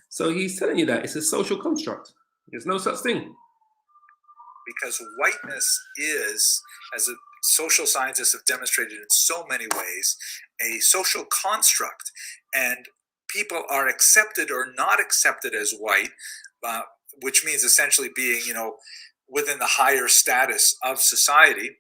So he's telling you that it's a social construct. There's no such thing. Because whiteness is, as social scientists have demonstrated in so many ways, a social construct, and people are accepted or not accepted as white, which means essentially being, within the higher status of society,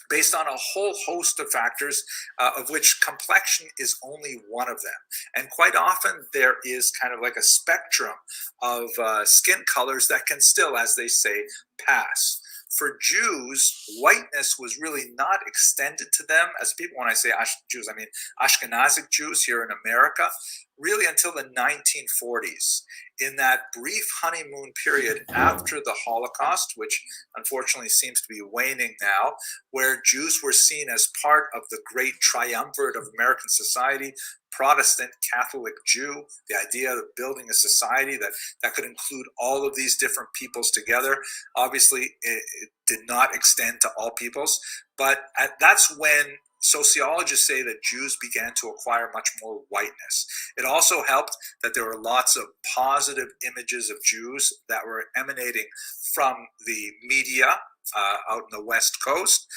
based on a whole host of factors, of which complexion is only one of them. And quite often there is kind of like a spectrum of skin colors that can still, as they say, pass. For Jews, whiteness was really not extended to them as people. When I say Jews, I mean Ashkenazic Jews here in America. really until the 1940s, in that brief honeymoon period after the Holocaust, which unfortunately seems to be waning now, where Jews were seen as part of the great triumvirate of American society, Protestant, Catholic, Jew, the idea of building a society that could include all of these different peoples together. Obviously, it did not extend to all peoples, but that's when sociologists say that Jews began to acquire much more whiteness. It also helped that there were lots of positive images of Jews that were emanating from the media out in the West Coast.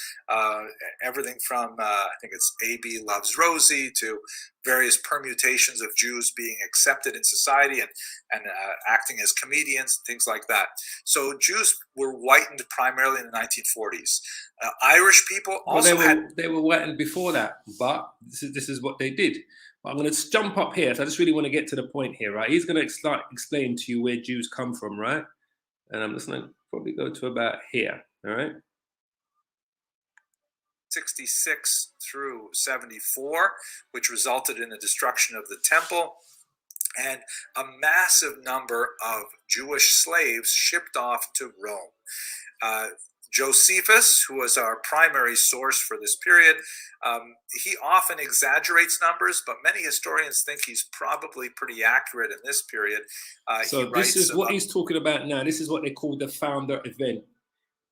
Everything from, I think it's A.B. Loves Rosie, to various permutations of Jews being accepted in society and acting as comedians, things like that. So Jews were whitened primarily in the 1940s. Irish people also they were whitened before that, but this is what they did. But I'm going to jump up here. So I just really want to get to the point here, right? He's going to explain to you where Jews come from, right? And I'm just going to probably go to about here, all right? 66 through 74, which resulted in the destruction of the temple, and a massive number of Jewish slaves shipped off to Rome. Josephus, who was our primary source for this period, he often exaggerates numbers, but many historians think he's probably pretty accurate in this period. So this is what he's talking about now. This is what they call the founder event.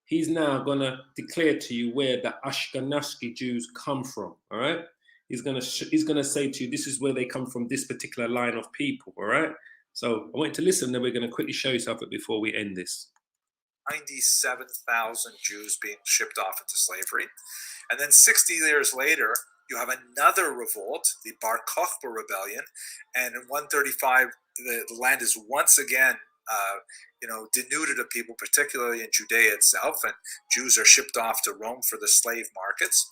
He's now going to declare to you where the Ashkenazi Jews come from, all right? He's going to say to you, this is where they come from, this particular line of people, all right? So I want you to listen, then we're going to quickly show you something before we end this. 97,000 Jews being shipped off into slavery. And then 60 years later, you have another revolt, the Bar Kokhba rebellion. And in 135, the land is once again denuded of people, particularly in Judea itself, and Jews are shipped off to Rome for the slave markets,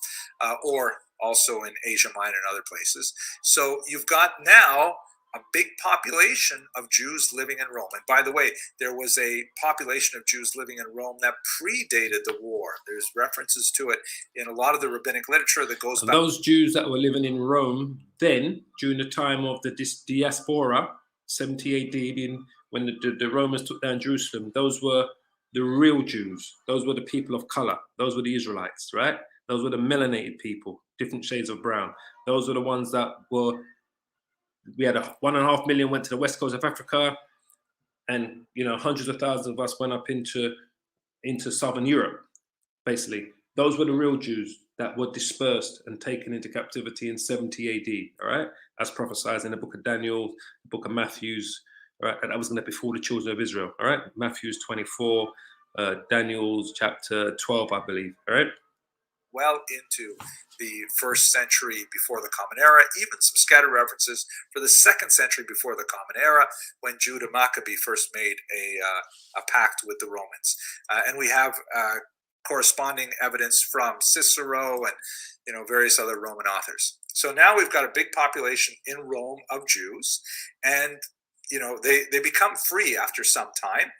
or also in Asia Minor and other places. So you've got now a big population of Jews living in Rome. And by the way, there was a population of Jews living in Rome that predated the war. There's references to it in a lot of the rabbinic literature that goes back. Those Jews that were living in Rome then, during the time of the diaspora, 70 AD, when the Romans took down Jerusalem, those were the real Jews. Those were the people of color. Those were the Israelites, right? Those were the melanated people, different shades of brown. Those were the ones that were, we had 1.5 million went to the west coast of Africa, and hundreds of thousands of us went up into southern Europe, basically. Those were the real Jews that were dispersed and taken into captivity in 70 AD, all right? As prophesied in the book of Daniel, the book of Matthews, all right? And that was going to before the children of Israel, all right? Matthews 24, Daniel's chapter 12, I believe, all right? Well into the 1st century before the Common Era, even some scattered references for the 2nd century before the Common Era, when Judah Maccabee first made a pact with the Romans. And we have corresponding evidence from Cicero and various other Roman authors. So now we've got a big population in Rome of Jews, and they become free after some time.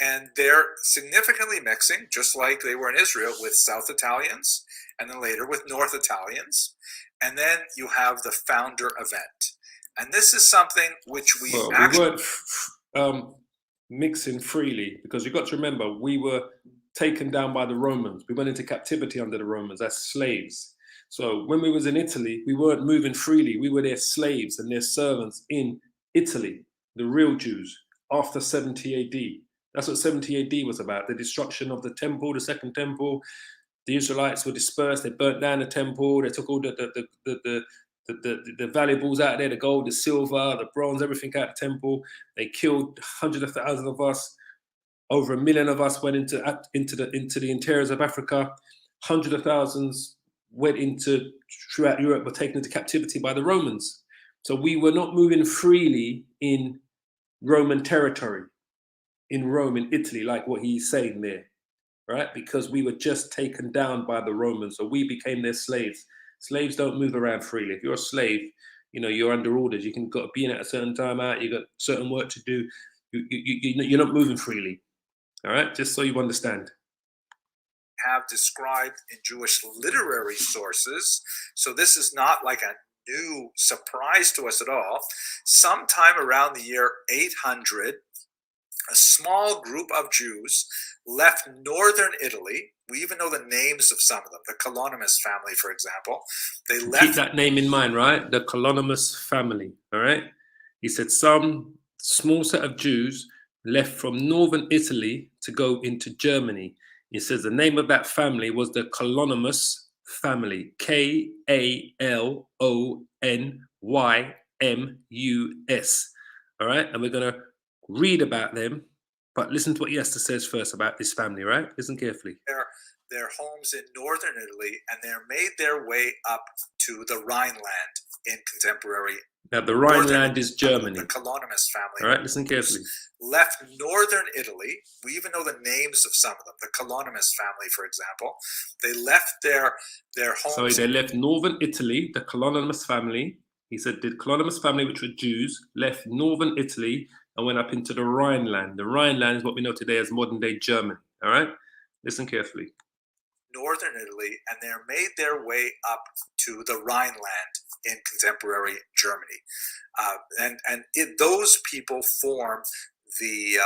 And they're significantly mixing, just like they were in Israel, with South Italians, and then later with North Italians. And then you have the founder event. And this is something which we weren't mixing freely, because you've got to remember, we were taken down by the Romans. We went into captivity under the Romans as slaves. So when we was in Italy, we weren't moving freely. We were their slaves and their servants in Italy, the real Jews, after 70 AD. That's what 70 AD was about, the destruction of the temple, the second temple. The Israelites were dispersed. They burnt down the temple. They took all the valuables out of there, the gold, the silver, the bronze, everything out of the temple. They killed hundreds of thousands of us. Over 1 million of us went into the interiors of Africa. Hundreds of thousands went throughout Europe, were taken into captivity by the Romans. So we were not moving freely in Roman territory, in Rome, in Italy, like what he's saying there, right? Because we were just taken down by the Romans, so we became their slaves. Slaves don't move around freely. If you're a slave, you're under orders. You can be in at a certain time out. You got certain work to do. You're not moving freely, all right? Just so you understand. Have described in Jewish literary sources. So this is not like a new surprise to us at all. Sometime around the year 800, a small group of Jews left northern Italy. We even know the names of some of them, the Colonimus family, for example. They left. Keep that name in mind, right? The Colonimus family, all right? He said some small set of Jews left from northern Italy to go into Germany. He says the name of that family was the Colonimus family, Kalonymus. All right, and we're going to read about them, but listen to what he has to say first about this family, right? Listen carefully. Their homes in northern Italy, and they made their way up to the Rhineland in contemporary. Now, the Rhineland is Germany. The Colonimus family. All right, listen carefully. Left northern Italy. We even know the names of some of them. The Colonimus family, for example. They left their homes. Sorry, they left northern Italy, the Colonimus family. He said the Colonimus family, which were Jews, left northern Italy and went up into the Rhineland. The Rhineland is what we know today as modern-day Germany. All right? Listen carefully. Northern Italy, and they made their way up to the Rhineland in contemporary Germany, those people form the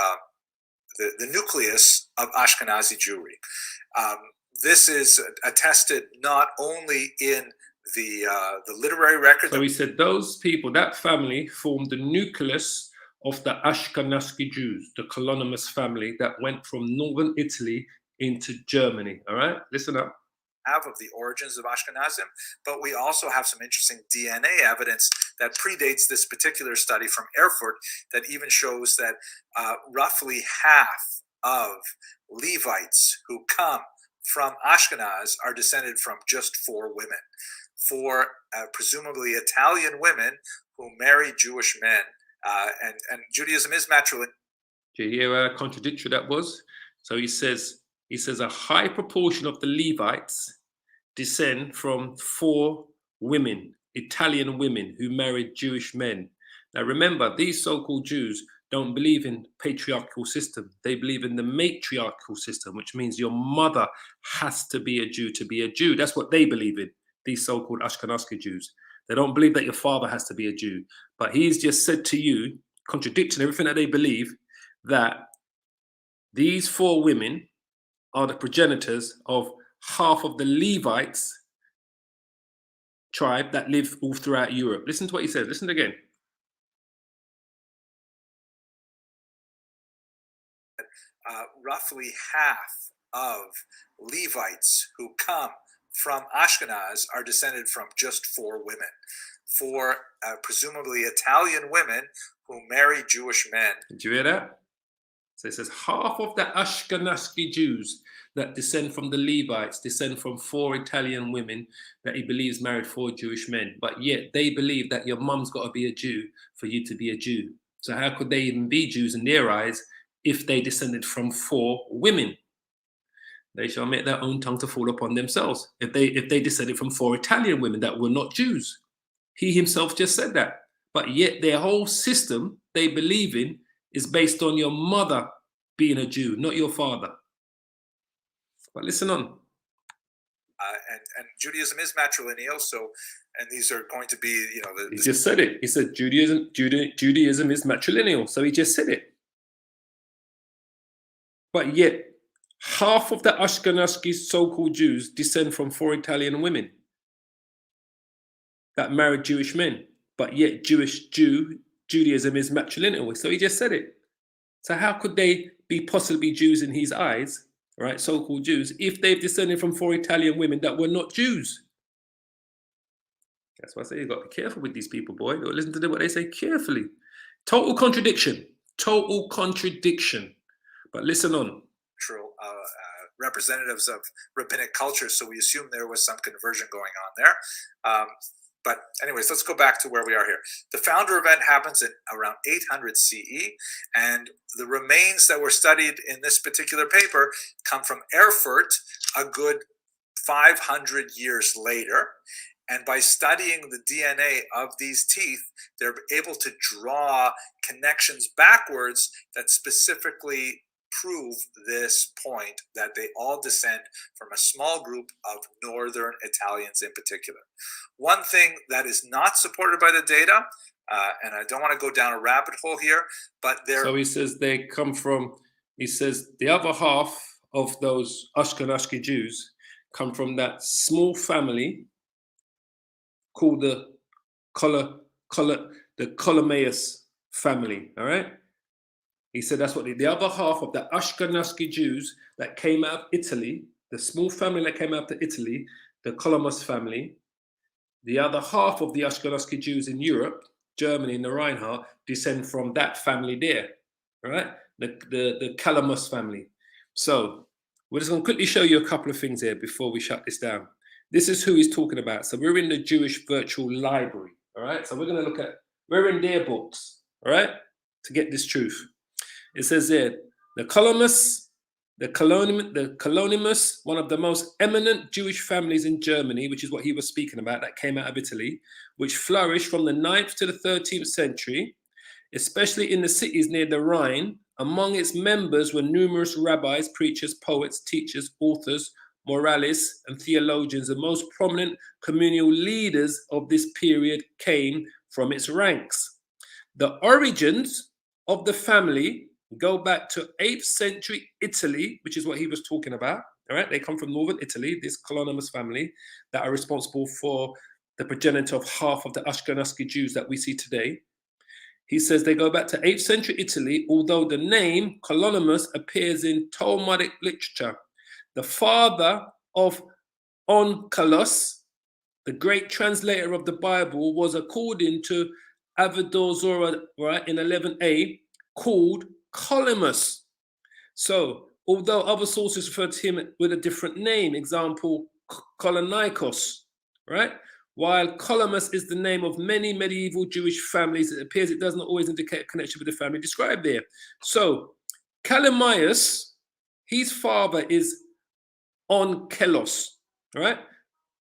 nucleus of Ashkenazi Jewry. This is attested not only in the literary record. So he said those people, that family, formed the nucleus of the Ashkenazi Jews, the Colonimus family that went from northern Italy into Germany. All right, listen up. Of the origins of Ashkenazim, but we also have some interesting DNA evidence that predates this particular study from Erfurt that even shows that roughly half of Levites who come from Ashkenaz are descended from just 4 women, 4 presumably Italian women who marry Jewish men, and Judaism is matrilineal. Do you hear how contradictory that was? So he says a high proportion of the Levites descend from 4 women, Italian women who married Jewish men. Now remember, these so-called Jews don't believe in patriarchal system. They believe in the matriarchal system, which means your mother has to be a Jew to be a Jew. That's what they believe in, these so-called Ashkenazi Jews. They don't believe that your father has to be a Jew. But he's just said to you, contradicting everything that they believe, that these 4 women are the progenitors of half of the Levites tribe that live all throughout Europe. Listen to what he says. Listen again. Roughly half of Levites who come from Ashkenaz are descended from just 4 women, 4 presumably Italian women who marry Jewish men. Did you hear that? So it says half of the Ashkenazi Jews that descend from the Levites descend from 4 Italian women that he believes married 4 Jewish men. But yet they believe that your mum's got to be a Jew for you to be a Jew. So how could they even be Jews in their eyes if they descended from 4 women? They shall make their own tongue to fall upon themselves. If they descended from 4 Italian women that were not Jews. He himself just said that. But yet their whole system they believe in is based on your mother being a Jew, not your father. But listen on. And Judaism is matrilineal, so, and these are going to be, he just said it. He said Judaism is matrilineal, so he just said it. But yet, half of the Ashkenazi so-called Jews descend from 4 Italian women that married Jewish men. But yet, Judaism is matrilineal, so he just said it. So how could they be possibly Jews in his eyes, right, so-called Jews, if they've descended from 4 Italian women that were not Jews? That's why I say you've got to be careful with these people, boy. You've got to listen to what they say carefully. Total contradiction. Total contradiction. But listen on. Representatives of rabbinic culture, so we assume there was some conversion going on there. But anyways, let's go back to where we are here. The founder event happens in around 800 CE, and the remains that were studied in this particular paper come from Erfurt a good 500 years later. And by studying the DNA of these teeth, they're able to draw connections backwards that specifically prove this point that they all descend from a small group of northern Italians in particular. One thing that is not supported by the data, and I don't want to go down a rabbit hole here, but So he says they come from, he says the other half of those Ashkenazi Jews come from that small family called the Ptolemaious family, all right? He said that's what the other half of the Ashkenazi Jews that came out of Italy, the small family that came out of Italy, the Ptolemaious family, the other half of the Ashkenazi Jews in Europe, Germany, and the Reinhardt, descend from that family there, all right? The Ptolemaious family. So we're just going to quickly show you a couple of things here before we shut this down. This is who he's talking about. So we're in the Jewish virtual library, all right? So we're going to look at, we're in their books, all right, to get this truth. It says there, the Ptolemaious, one of the most eminent Jewish families in Germany, which is what he was speaking about, that came out of Italy, which flourished from the 9th to the 13th century, especially in the cities near the Rhine. Among its members were numerous rabbis, preachers, poets, teachers, authors, moralists, and theologians. The most prominent communal leaders of this period came from its ranks. The origins of the family go back to 8th century Italy, which is what he was talking about. All right, they come from northern Italy, this Ptolemaious family that are responsible for the progenitor of half of the Ashkenazi Jews that we see today. He says they go back to 8th century Italy, although the name Ptolemaious appears in Talmudic literature. The father of Onkelos, the great translator of the Bible, was, according to Avodah right, in 11a, called Ptolemaious. So, although other sources refer to him with a different name, example, Kolonikos, right? While Ptolemaious is the name of many medieval Jewish families, it appears it does not always indicate a connection with the family described there. So, Ptolemaious, his father is Onkelos, right?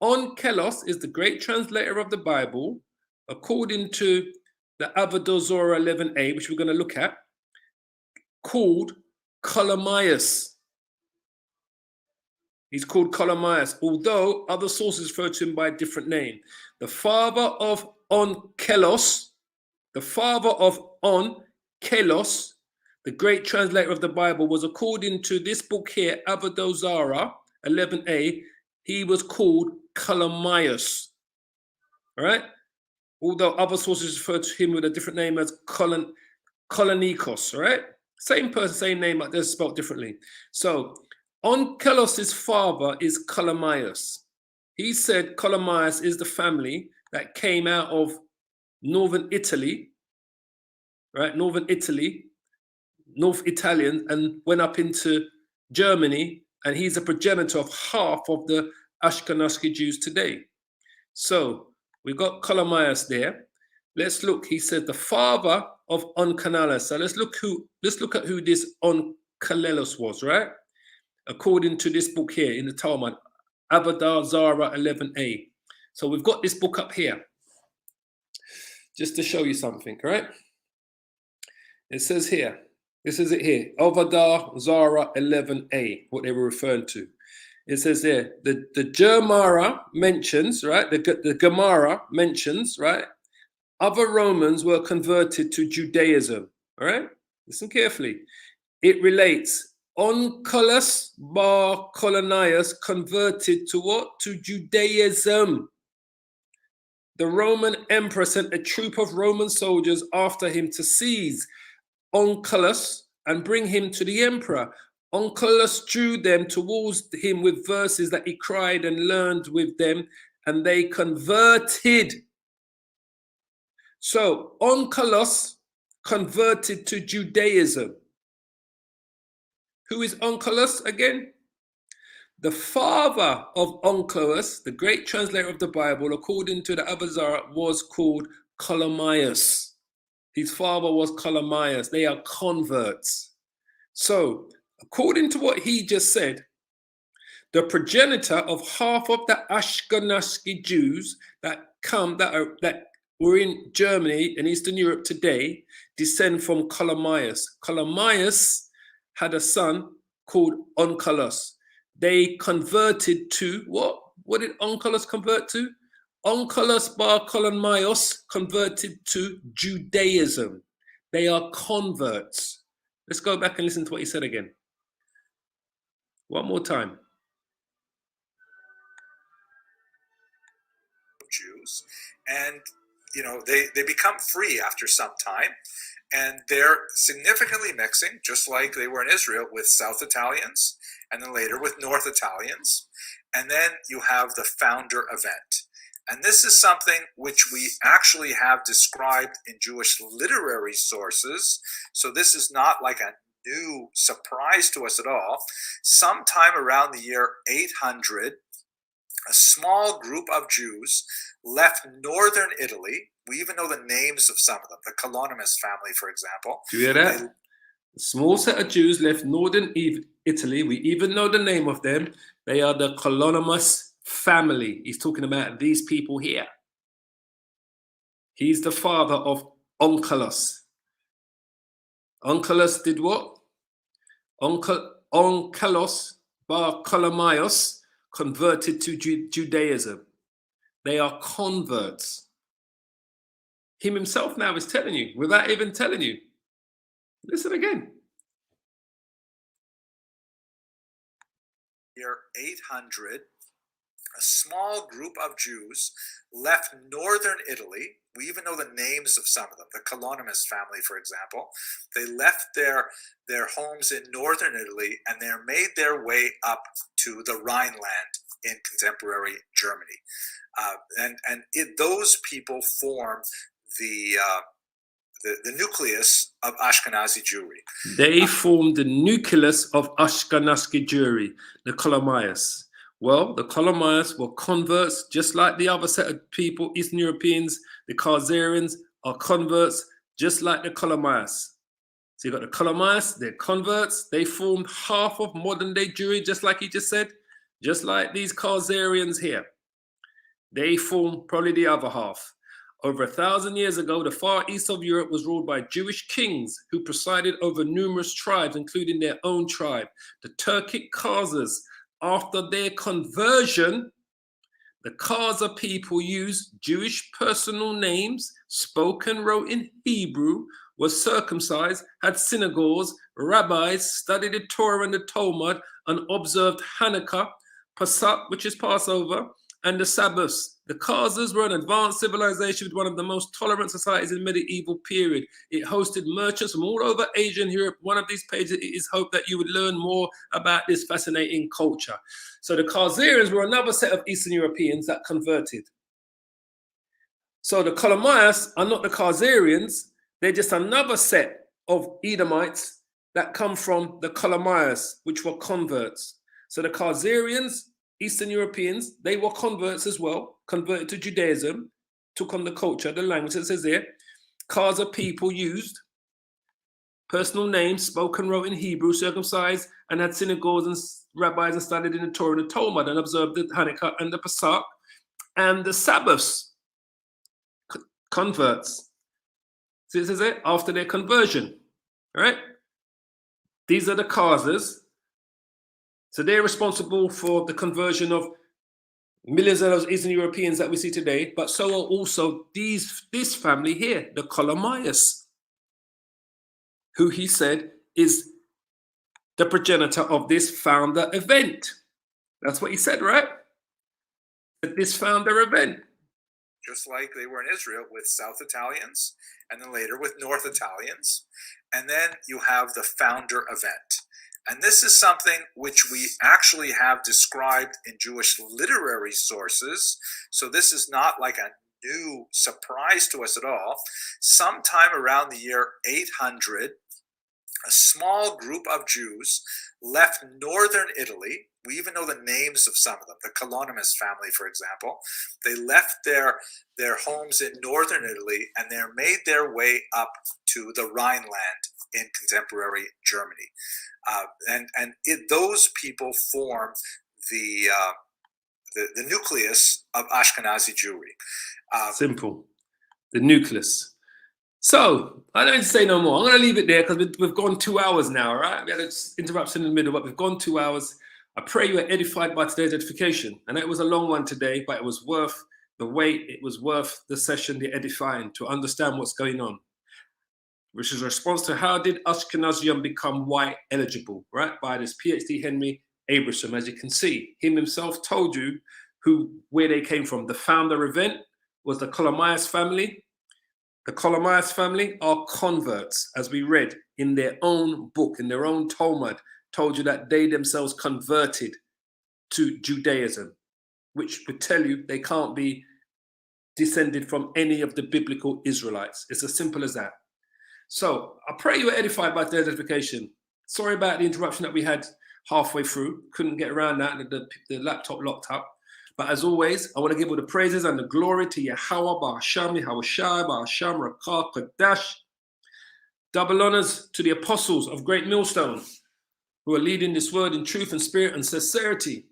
Onkelos is the great translator of the Bible, according to the Avodah 11a, which we're going to look at, called Ptolemaious. He's called Ptolemaious, although other sources refer to him by a different name. The father of Onkelos, the great translator of the Bible, was, according to this book here, Avodah 11a, he was called Ptolemaious. All right? Although other sources refer to him with a different name as Kolonikos, all right? Same person, same name, but they're spelled differently. So, Onkelos' father is Ptolemaious. He said Ptolemaious is the family that came out of northern Italy, right? Northern Italy, North Italian, and went up into Germany, and he's a progenitor of half of the Ashkenazi Jews today. So we've got Ptolemaious there. Let's look. He said the father of Onkelos. So let's look at who this Onkelos was, right? According to this book here in the Talmud, Avodah 11a. So we've got this book up here, just to show you something, right? It says here, this is it here, Avodah 11a, what they were referring to. It says there, the Gemara mentions, right? The Gemara mentions, right? Other Romans were converted to Judaism, all right? Listen carefully. It relates, Onkelos bar Kolonias converted to what? To Judaism. The Roman emperor sent a troop of Roman soldiers after him to seize Onkelos and bring him to the emperor. Onkelos drew them towards him with verses that he cried and learned with them, and they converted. So Onkelos converted to Judaism. Who is Onkelos again? The father of Onkelos, the great translator of the Bible, according to the Abazar, was called Ptolemaious. His father was Ptolemaious. They are converts. So, according to what he just said, the progenitor of half of the Ashkenazi Jews that were in Germany and Eastern Europe today descend from Ptolemaious. Ptolemaious had a son called Onkelos. They converted to what? What did Onkelos convert to? Onkelos bar Kolonmaios converted to Judaism. They are converts. Let's go back and listen to what he said again. One more time. Jews, and they become free after some time, and they're significantly mixing, just like they were in Israel, with South Italians, and then later with North Italians, and then you have the founder event. And this is something which we actually have described in Jewish literary sources, so this is not like a new surprise to us at all. Sometime around the year 800, a small group of Jews left northern Italy. We even know the names of some of them, the Colonimus family, for example. Do you hear that? A small set of Jews left northern Italy. We even know the name of them. They are the Colonimus family. He's talking about these people here. He's the father of Onkelos. Onkelos did what? Onkelos bar Kolomaios converted to Judaism. They are converts. Him himself now is telling you, without even telling you. Listen again. Year 800, a small group of Jews left northern Italy. We even know the names of some of them, the Colonimus family, for example. They left their homes in northern Italy, and they made their way up to the Rhineland in contemporary Germany. Those people form the nucleus of Ashkenazi Jewry. They formed the nucleus of Ashkenazi Jewry, the Kolomaios. Well, the Kolomaios were converts, just like the other set of people, Eastern Europeans. The Khazarians are converts, just like the Kolomaios. So you got the Kolomaios, they're converts. They formed half of modern-day Jewry, just like he just said, just like these Khazarians here. They formed probably the other half. Over 1,000 years ago, the far east of Europe was ruled by Jewish kings who presided over numerous tribes, including their own tribe, the Turkic Khazars. After their conversion, the Khazar people used Jewish personal names, spoken, wrote in Hebrew, were circumcised, had synagogues, rabbis, studied the Torah and the Talmud, and observed Hanukkah, Pesach, which is Passover, and the Sabbaths. The Khazars were an advanced civilization with one of the most tolerant societies in the medieval period. It hosted merchants from all over Asia and Europe. One of these pages, it is hoped that you would learn more about this fascinating culture. So the Khazarians were another set of Eastern Europeans that converted. So the Kolomaios are not the Khazarians. They're just another set of Edomites that come from the Kolomaios, which were converts. So the Khazarians, Eastern Europeans, they were converts as well, converted to Judaism, took on the culture, the language that says there. Khazar people used personal names, spoken, wrote in Hebrew, circumcised, and had synagogues and rabbis and studied in the Torah and the Talmud and observed the Hanukkah and the Pesach and the Sabbaths. Converts. So this is it, after their conversion, all right? These are the Khazars. So they're responsible for the conversion of millions of those Eastern Europeans that we see today, but so are also this family here, the Kolomaios, who he said is the progenitor of this founder event. That's what he said, right? This founder event. Just like they were in Israel with South Italians, and then later with North Italians. And then you have the founder event. And this is something which we actually have described in Jewish literary sources. So this is not like a new surprise to us at all. Sometime around the year 800, a small group of Jews left northern Italy. We even know the names of some of them, the Colonimus family, for example. They left their homes in northern Italy, and they made their way up to the Rhineland in contemporary Germany. Those people form the nucleus of Ashkenazi Jewry. Simple. The nucleus. So I don't need to say no more. I'm going to leave it there because we've gone 2 hours now, right? We had an interruption in the middle, but we've gone 2 hours. I pray you are edified by today's edification. And it was a long one today, but it was worth the wait. It was worth the session, the edifying, to understand what's going on, which is a response to how did Ashkenazim become white eligible, right? By this PhD Henry Abramson. As you can see, him himself told you where they came from. The founder event was the Kolomyas family. The Kolomyas family are converts, as we read in their own book, in their own Talmud, told you that they themselves converted to Judaism, which would tell you they can't be descended from any of the biblical Israelites. It's as simple as that. So I pray you were edified by today's edification. Sorry about the interruption that we had halfway through. Couldn't get around that. The laptop locked up. But as always, I want to give all the praises and the glory to Yahweh, Ba'asham, Yahweh Shai, Ba'asham, Rakah, Kodash. Double honors to the apostles of Great Millstone who are leading this word in truth and spirit and sincerity.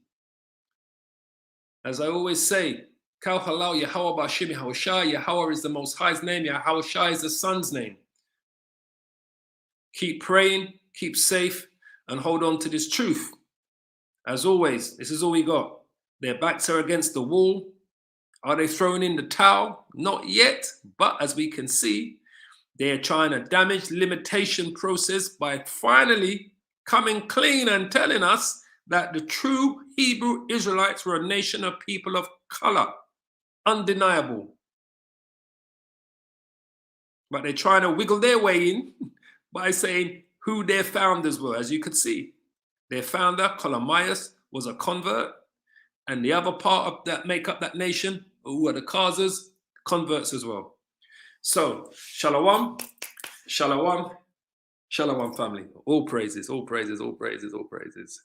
As I always say, Kal Halal, Yahweh, Ba'asham, Yahweh Shai. Yahweh is the Most High's name. Yahweh Shai is the Son's name. Keep praying, keep safe, and hold on to this truth. As always, this is all we got. Their backs are against the wall. Are they throwing in the towel? Not yet, but as we can see, they are trying to damage the limitation process by finally coming clean and telling us that the true Hebrew Israelites were a nation of people of color. Undeniable. But they're trying to wiggle their way in by saying who their founders were. As you could see, their founder, Kolomyas, was a convert. And the other part of that make up that nation, who are the Khazars, converts as well. So, shalom, shalom, shalom, family. All praises, all praises, all praises, all praises.